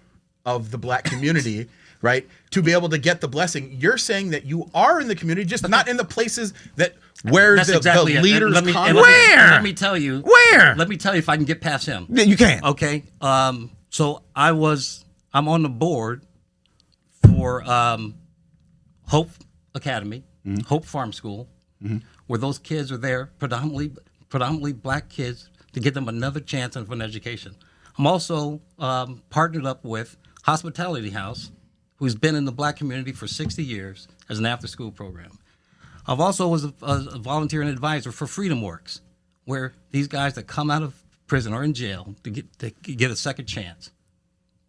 of the black community, right, to be able to get the blessing. You're saying that you are in the community, just not in the places where the leaders come. Where? Let me tell you. Where? Let me tell you if I can get past him. You can. Okay. So I'm on the board for Hope Academy, Hope Farm School, where those kids are there, predominantly black kids, to give them another chance of an education. I'm also partnered up with Hospitality House, who's been in the black community for 60 years as an after-school program. I've also was a volunteer and advisor for Freedom Works, where these guys that come out of prison or in jail to get a second chance.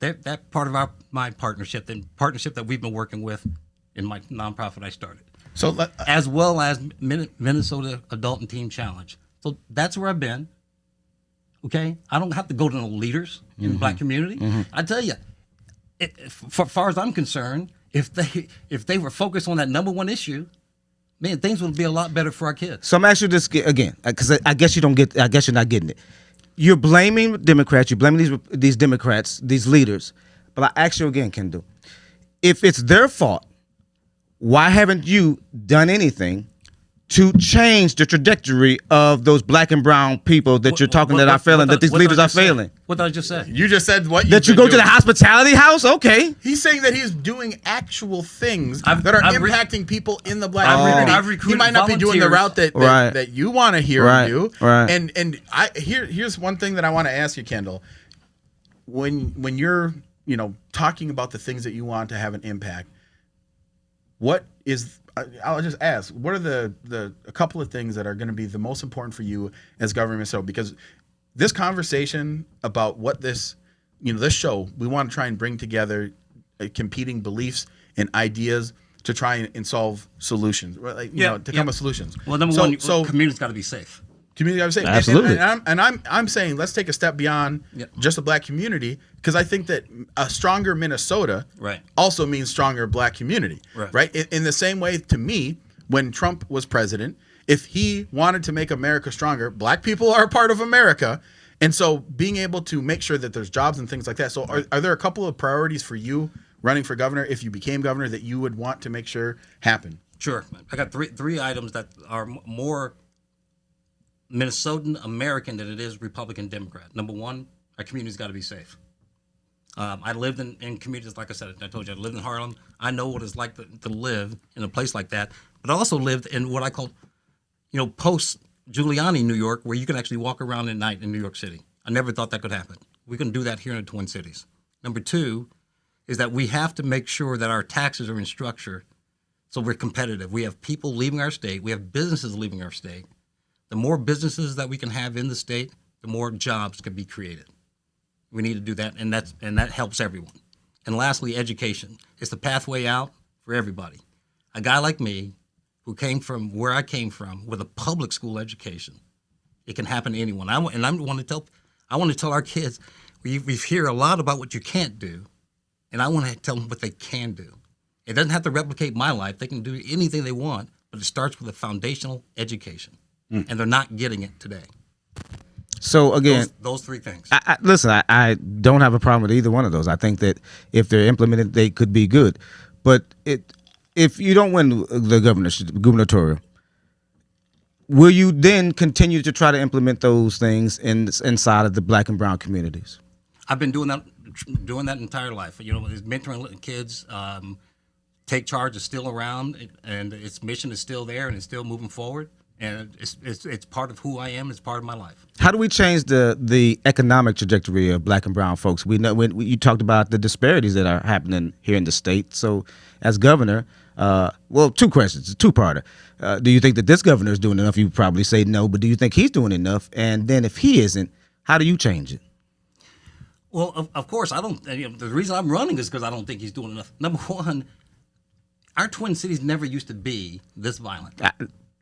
That part of my partnership, the partnership that we've been working with in my nonprofit I started. So as well as Minnesota Adult and Teen Challenge. So that's where I've been. Okay, I don't have to go to no leaders in the black community. I tell you, for far as I'm concerned, if they were focused on that number one issue, man, things would be a lot better for our kids. So I'm asking you this again, because I guess you're not getting it. You're blaming Democrats. You're blaming these Democrats, these leaders. But I ask you again, Kendall, if it's their fault, why haven't you done anything to change the trajectory of those black and brown people that you're talking that are failing, that these leaders are failing? What did I just say? You just said what? That you go to the hospitality house? Okay. He's saying that he's doing actual things that are impacting people in the black community. He might not be doing the route that you want to hear him do. Right. And here's one thing that I want to ask you, Kendall. When you're talking about the things that you want to have an impact, what is I'll just ask, what are a couple of things that are going to be the most important for you as governor? So, because this conversation about what this show, we want to try and bring together competing beliefs and ideas to try and solve solutions, to come with solutions. Well, number one, community's got to be safe. Community, I would say, absolutely. And I'm saying let's take a step beyond just the black community, because I think that a stronger Minnesota also means stronger black community. Right. In the same way, to me, when Trump was president, if he wanted to make America stronger, black people are a part of America. And so being able to make sure that there's jobs and things like that. So are there a couple of priorities for you running for governor, if you became governor, that you would want to make sure happen? Sure. I got three items that are more Minnesotan American than it is Republican Democrat. Number one, our community's got to be safe. I lived in communities, like I said, I told you, I lived in Harlem. I know what it's like to live in a place like that. But I also lived in what I call, post-Giuliani New York, where you can actually walk around at night in New York City. I never thought that could happen. We can do that here in the Twin Cities. Number two is that we have to make sure that our taxes are in structure so we're competitive. We have people leaving our state. We have businesses leaving our state. The more businesses that we can have in the state, the more jobs can be created. We need to do that, and that helps everyone. And lastly, education. It's the pathway out for everybody. A guy like me, who came from where I came from, with a public school education, it can happen to anyone. I want to tell our kids, we hear a lot about what you can't do, and I want to tell them what they can do. It doesn't have to replicate my life. They can do anything they want, but it starts with a foundational education. And they're not getting it today. So again, those three things. Listen, I don't have a problem with either one of those. I think that if they're implemented, they could be good. But if you don't win the gubernatorial, will you then continue to try to implement those things inside of the black and brown communities? I've been doing that entire life. Mentoring kids Take Charge is still around, and its mission is still there, and it's still moving forward. And it's part of who I am. It's part of my life. How do we change the economic trajectory of Black and brown folks? We know you talked about the disparities that are happening here in the state. So, as governor, well, two questions, two-parter. Do you think that this governor is doing enough? You probably say no, but do you think he's doing enough? And then if he isn't, how do you change it? Well, of course, I don't. The reason I'm running is because I don't think he's doing enough. Number one, our Twin Cities never used to be this violent.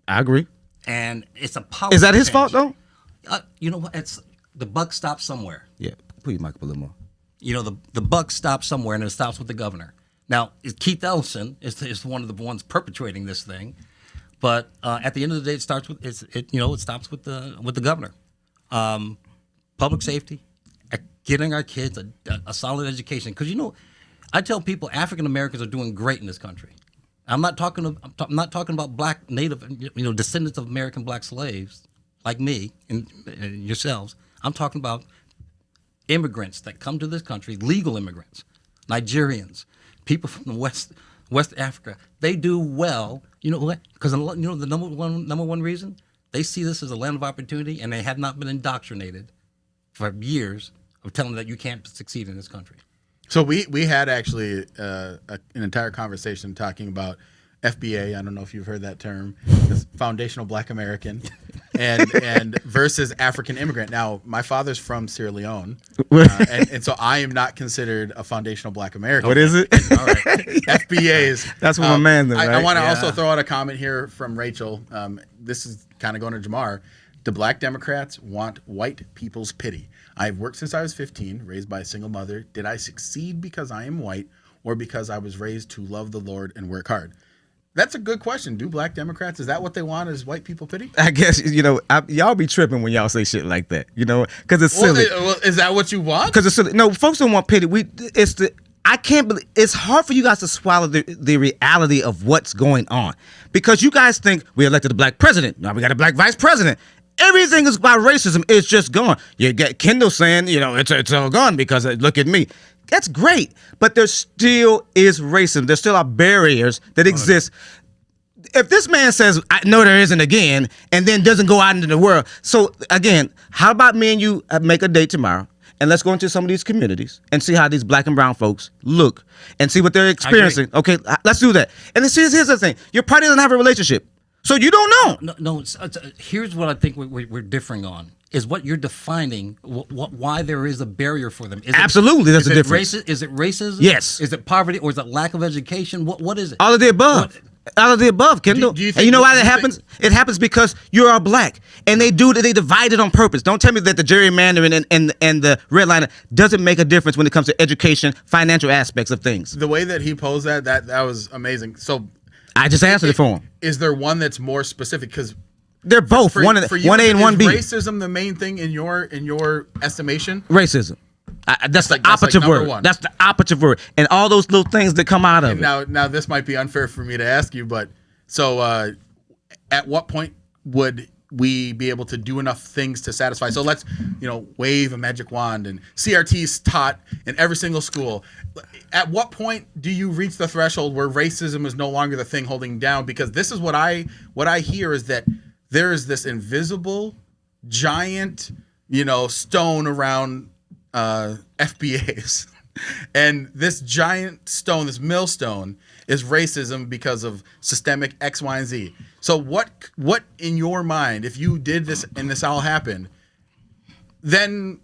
I agree. And it's a policy. Is that his change. fault, though? You know what? It's the buck stops somewhere. Yeah, put your mic up a little more. You know, the buck stops somewhere, and it stops with the governor. Now, Keith Ellison is one of the ones perpetrating this thing, but at the end of the day, it starts with it stops with the governor. Public safety, getting our kids a solid education, because I tell people African Americans are doing great in this country. I'm not talking about Black Native, descendants of American Black slaves like me and yourselves. I'm talking about immigrants that come to this country, legal immigrants, Nigerians, people from the West Africa. They do well. You know what? Because the number one reason they see this as a land of opportunity, and they have not been indoctrinated for years of telling them that you can't succeed in this country. So we had actually an entire conversation talking about FBA. I don't know if you've heard that term. It's Foundational Black American, and versus African immigrant. Now, my father's from Sierra Leone, and so I am not considered a foundational Black American. What is it? All right, FBA's. That's what my man did, right? I want to also throw out a comment here from Rachel. This is kind of going to Jamar. The Black Democrats want white people's pity. I've worked since I was 15, raised by a single mother. Did I succeed because I am white or because I was raised to love the Lord and work hard? That's a good question. Do Black Democrats, is that what they want, is white people pity? I guess, y'all be tripping when y'all say shit like that, because it's silly. Well, is that what you want? Because it's silly. No, folks don't want pity. I can't believe, it's hard for you guys to swallow the reality of what's going on. Because you guys think we elected a Black president. Now we got a Black vice president. Everything is about racism. It's just gone. You get Kendall saying, it's all gone because look at me. That's great, but there still is racism. There still are barriers that exist. If this man says, no, there isn't again, and then doesn't go out into the world. So, again, how about me and you make a date tomorrow, and let's go into some of these communities and see how these Black and brown folks look and see what they're experiencing. Okay, let's do that. And then here's the thing. Your party doesn't have a relationship. So you don't know. No. Here's what I think we're differing on is what you're defining. Why there is a barrier for them? Absolutely, there's a difference. Is it racism? Yes. Is it poverty, or is it lack of education? What is it? All of the above. All of the above, Kendall. Do you think, and you know why that happens? It happens because you're all Black, and they divide it on purpose. Don't tell me that the gerrymandering and the redlining doesn't make a difference when it comes to education, financial aspects of things. The way that he posed that was amazing. So. I just answered it for him. Is there one that's more specific? Because they're both for you, 1A and 1B. Is racism the main thing in your estimation? Racism. That's the operative word. One. That's the operative word. And all those little things that come out of it. Now this might be unfair for me to ask you, but so at what point would we be able to do enough things to satisfy? So let's, wave a magic wand and CRT's taught in every single school. At what point do you reach the threshold where racism is no longer the thing holding down? Because this is what I hear is that there is this invisible giant, stone around FBAs. And this giant stone, this millstone, is racism because of systemic X, Y, and Z. So what in your mind, if you did this and this all happened, then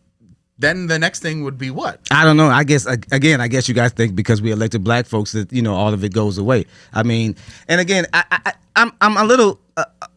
the next thing would be what? I don't know. I guess you guys think because we elected Black folks that all of it goes away. I mean, and again, I'm a little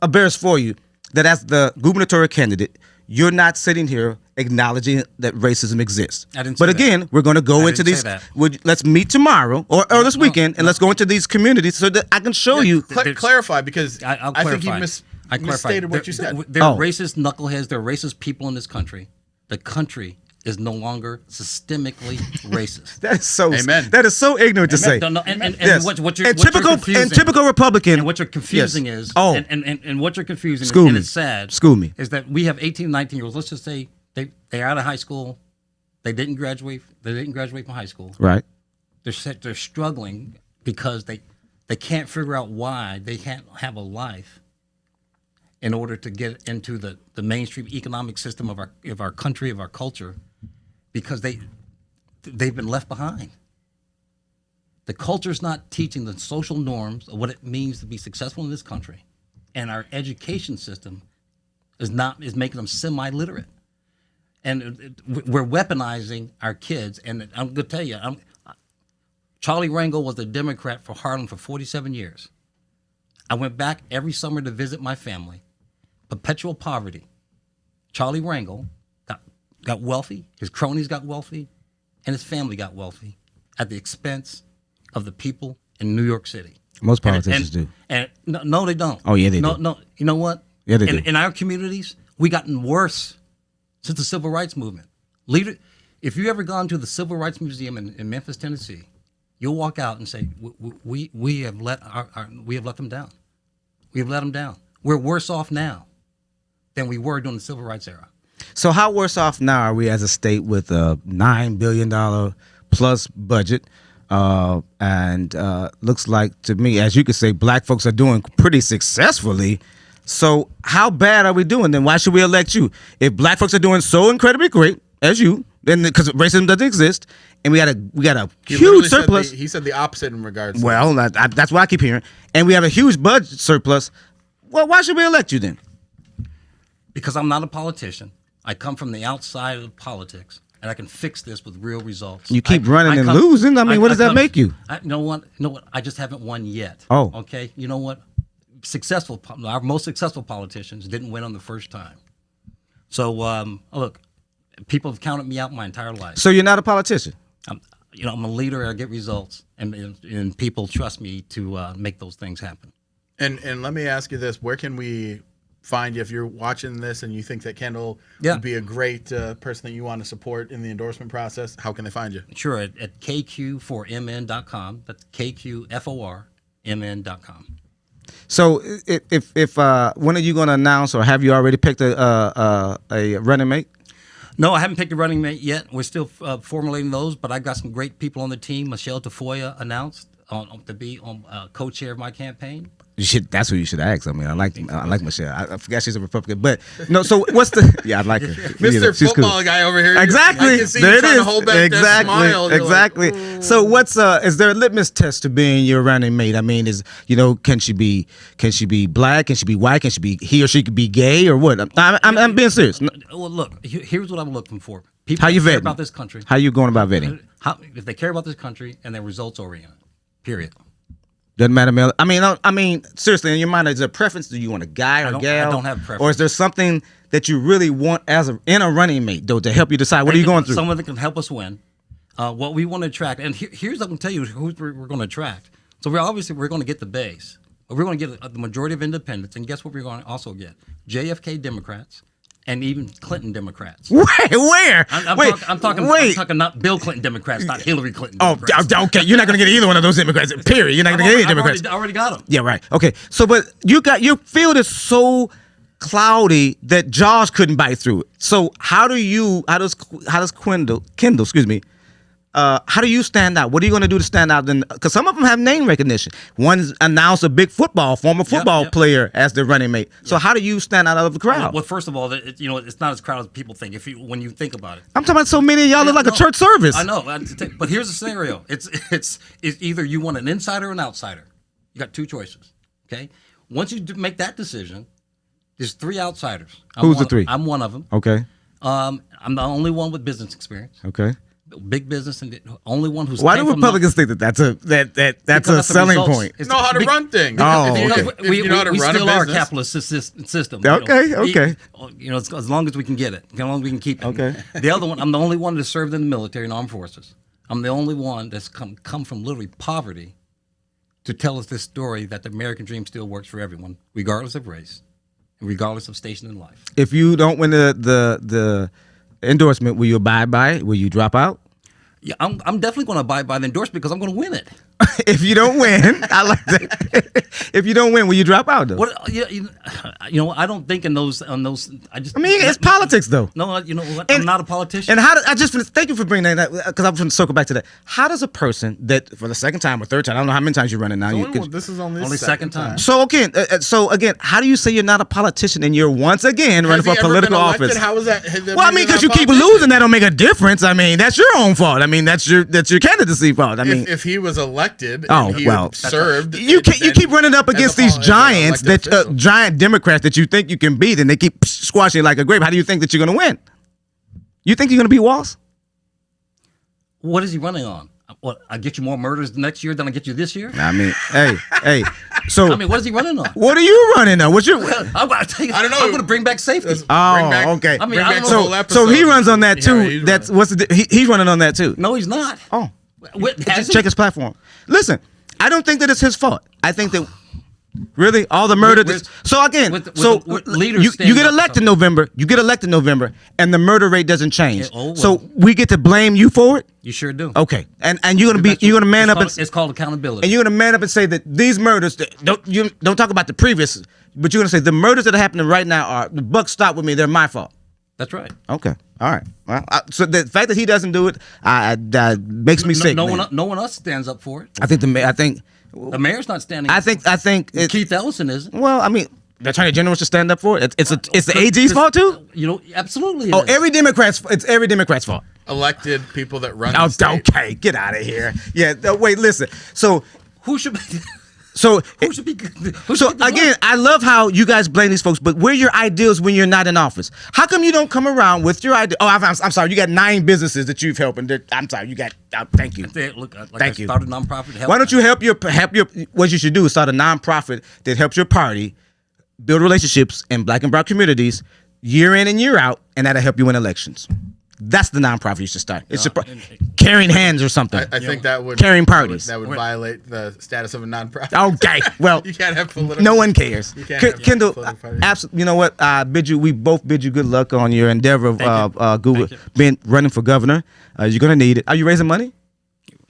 embarrassed for you that as the gubernatorial candidate, you're not sitting here acknowledging that racism exists. I didn't say but again, that. we're going to go into these. Let's meet tomorrow or this weekend, and let's go into these communities so that I can show you. Clarify, because I'll I think clarify. you misstated what you said. There are racist knuckleheads. There are racist people in this country. The country is no longer systemically racist. That is so. Amen. That is so ignorant to say. Typical Republican. And what you're confusing is. Oh. And what you're confusing. School and me. It's sad. School me. Is that we have 18, 19-year-olds. Let's just say they're out of high school. They didn't graduate. They didn't graduate from high school. Right. They're struggling because they They can't figure out why they can't have a life in order to get into the mainstream economic system of our country, of our culture, because they've been left behind. The culture's not teaching the social norms of what it means to be successful in this country, and our education system is making them semi-literate. And we're weaponizing our kids. And I'm going to tell you, Charlie Rangel was a Democrat for Harlem for 47 years. I went back every summer to visit my family. Perpetual poverty. Charlie Rangel got wealthy, his cronies got wealthy, and his family got wealthy at the expense of the people in New York City. Most politicians do. And no, they don't. Oh, yeah, they do. No, you know what? Yeah, they do. In our communities, we gotten worse since the Civil Rights Movement. If you ever gone to the Civil Rights Museum in Memphis, Tennessee, you'll walk out and say, we have let them down. We have let them down. We're worse off now than we were during the Civil Rights era. So how worse off now are we as a state with a $9 billion plus budget? And looks like to me, as you could say, black folks are doing pretty successfully. So how bad are we doing? Then why should we elect you? If black folks are doing so incredibly great as you, then because racism doesn't exist, and we got a huge surplus. He said the opposite in regards. Well, that's what I keep hearing. And we have a huge budget surplus. Well, why should we elect you then? Because I'm not a politician. I come from the outside of politics, and I can fix this with real results. You keep running and losing. I mean, what does that make you? You know what? I just haven't won yet. Oh. Okay. You know what? Our most successful politicians didn't win on the first time. So, look, people have counted me out my entire life. So you're not a politician? I'm a leader. I get results, and people trust me to make those things happen. And let me ask you this: where can we find you if you're watching this and you think that Kendall would be a great person that you want to support in the endorsement process? How can they find you? Sure, at kq4mn.com. That's kq4mn.com. So if when are you going to announce, or have you already picked a running mate? No, I haven't picked a running mate yet. We're still formulating those, but I've got some great people on the team. Michelle Tafoya announced to be co-chair of my campaign. That's who you should ask. I mean, I like Michelle. I forgot she's a Republican, but no. So what's the? Yeah, I like her. Mr. Football cool. Guy over here. Exactly. I can see there you it trying is. to hold back that smile. Exactly. Like, so what's is there a litmus test to being your running mate? I mean, can she be black? Can she be white? Can she be he or she could be gay or what? I'm being serious. Well, look, here's what I'm looking for. People How you care vetting about this country. How you going about vetting? If they care about this country and they're results oriented. Period. Doesn't matter, Mel. I mean, seriously, in your mind, is there a preference? Do you want a guy or gal? I don't have a preference. Or is there something that you really want in a running mate, though, to help you decide? What are you going through? Someone that can help us win. What we want to attract, and here's what I'm going to tell you who we're going to attract. So we're going to get the base. We're going to get the majority of independents, and guess what we're going to also get? JFK Democrats. And even Clinton Democrats. Wait, where? I'm talking not Bill Clinton Democrats, not Hillary Clinton Democrats. Oh, okay. You're not going to get either one of those Democrats. Period. You're not going to get any Democrats. I already got them. Yeah, right. Okay. So, but your field is so cloudy that Jaws couldn't bite through it. So, how does Kendall, excuse me, how do you stand out? What are you going to do to stand out? Then, because some of them have name recognition. One's announced a big former football player as their running mate. So how do you stand out of the crowd? Well, first of all, it's not as crowded as people think. When you think about it, I'm talking about so many of y'all look like a church service. I know, but here's the scenario. It's either you want an insider or an outsider. You got two choices. Okay, once you make that decision, there's three outsiders. Who's the three? I'm one of them. Okay. I'm the only one with business experience. Okay. Big business, and the only one who's. Why do Republicans think that's a selling point? Know how to run things. Oh, we know how to run still a are a business. capitalist system. Okay. As long as we can get it, as long as we can keep it. Okay. The other one, I'm the only one that served in the military and armed forces. I'm the only one that's come from literally poverty to tell us this story that the American dream still works for everyone, regardless of race, and regardless of station in life. If you don't win the endorsement, will you abide by it? Will you drop out? Yeah, I'm definitely going to abide by the endorsement because I'm going to win it. If you don't win, I like that. If you don't win, will you drop out though? What? Yeah, you know, I don't think in those. I mean, it's politics though. No, you know what? I'm not a politician. And how? Thank you for bringing that because I'm going to circle back to that. How does a person that for the second time or third time, I don't know how many times you're running now. This is only Only second time. So again, how do you say you're not a politician and you're once again running for a political office? How is that? Well, I mean, because you keep losing, that don't make a difference. I mean, that's your own fault. I mean, that's your candidacy fault. I mean, if he was elected, served. You keep running up against these giants giant Democrats that you think you can beat, and they keep squashing you like a grape. How do you think that you're going to win? You think you're going to beat Walls? What is he running on? What? I get you more murders next year than I get you this year? I mean, hey. So I mean, what is he running on? What are you running on? What's your? I'm going to tell you. I don't know. I'm going to bring back safety. Okay. I mean, I don't know. So he runs on that too. That's he's running on that too. No, he's not. Oh, just check his platform. Listen, I don't think that it's his fault. I think that really all the murder. You get elected in November. You get elected in November, and the murder rate doesn't change. So we get to blame you for it. You sure do. Okay, and you're gonna man up. It's called accountability. And you're gonna man up and say that these murders. Don't talk about the previous, but you're gonna say the murders that are happening right now are the buck stopped with me. They're my fault. That's right. Okay. All right. Well, so the fact that he doesn't do it makes me sick. No one else stands up for it. I think the mayor's not standing. I think Keith Ellison isn't. Well, I mean, the attorney general should stand up for it. It's the AG's fault too. You know, absolutely. It's every Democrat's fault. Elected people that run. Okay, get out of here. Yeah. Wait. Listen. So who should be? So again, I love how you guys blame these folks, but where are your ideals when you're not in office? How come you don't come around with your idea? Oh, I'm sorry. You got 9 businesses that you've helped, and I'm sorry. You got. Thank you. Thank you. Started a nonprofit. Why don't you help your? What you should do is start a nonprofit that helps your party build relationships in Black and Brown communities year in and year out, and that'll help you win elections. That's the nonprofit you should start. It's carrying hands or something. I think that would carrying parties. That would violate the status of a nonprofit. Okay, well, you can't have political. No one cares. Kendall, absolutely. You know what? We both bid you good luck on your endeavor of Google being running for governor. You're gonna need it. Are you raising money?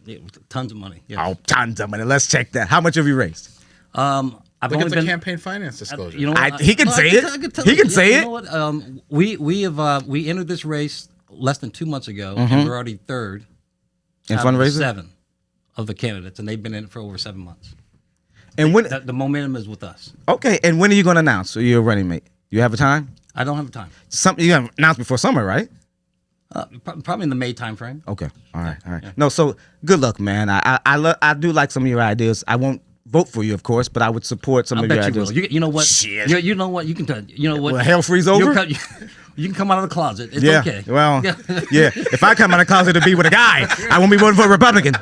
Yeah, tons of money. Yes. Oh, tons of money. Let's check that. How much have you raised? Look at the campaign finance disclosure. He can say it. He can say it. You know what? We entered this race less than 2 months ago, and we're already third in fundraising. 7 of the candidates, and they've been in it for over 7 months. And when the momentum is with us. Okay, and when are you going to announce your running mate? You have a time? I don't have a time. You have announced before summer, right? Probably in the May timeframe. Okay, all right. Yeah. No, so good luck, man. I do like some of your ideas. I won't vote for you, of course, but I would support some of your ideas. You know what? Shit. You know what? You can. You know what? Will hell freeze over? You can come out of the closet. It's okay. Well, yeah. If I come out of the closet to be with a guy, I won't be voting for a Republican.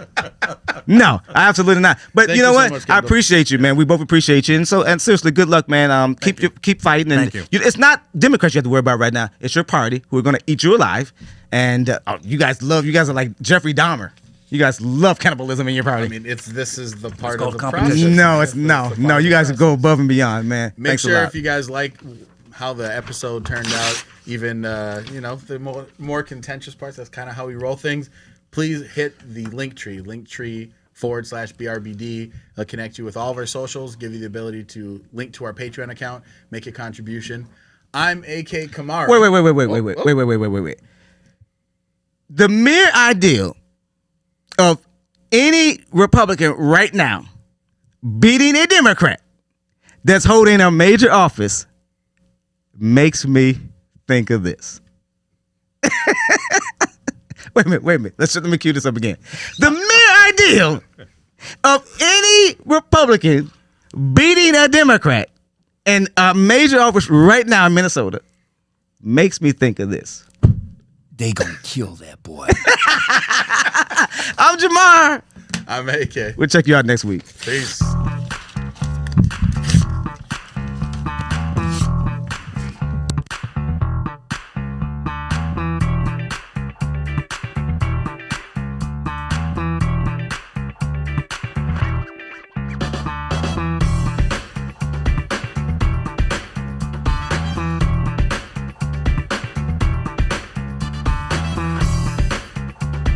No, absolutely not. But you know what? So much, I appreciate you, man. We both appreciate you. And seriously, good luck, man. Keep fighting. And Thank you. It's not Democrats you have to worry about right now. It's your party who are going to eat you alive. And you guys are like Jeffrey Dahmer. You guys love cannibalism in your party. I mean, this is the part of the competition. process. No. You guys go above and beyond, man. Make sure if you guys like how the episode turned out, even the more contentious parts. That's kind of how we roll things. Please hit the linktree/BRBD. It'll connect you with all of our socials, give you the ability to link to our Patreon account, make a contribution. I'm AK Kamara. Wait. The mere idea of any Republican right now beating a Democrat that's holding a major office makes me think of this. Wait a minute. Let me cue this up again. The mere idea of any Republican beating a Democrat in a major office right now in Minnesota makes me think of this. They gonna kill that boy. I'm Jamar. I'm AK. We'll check you out next week. Peace.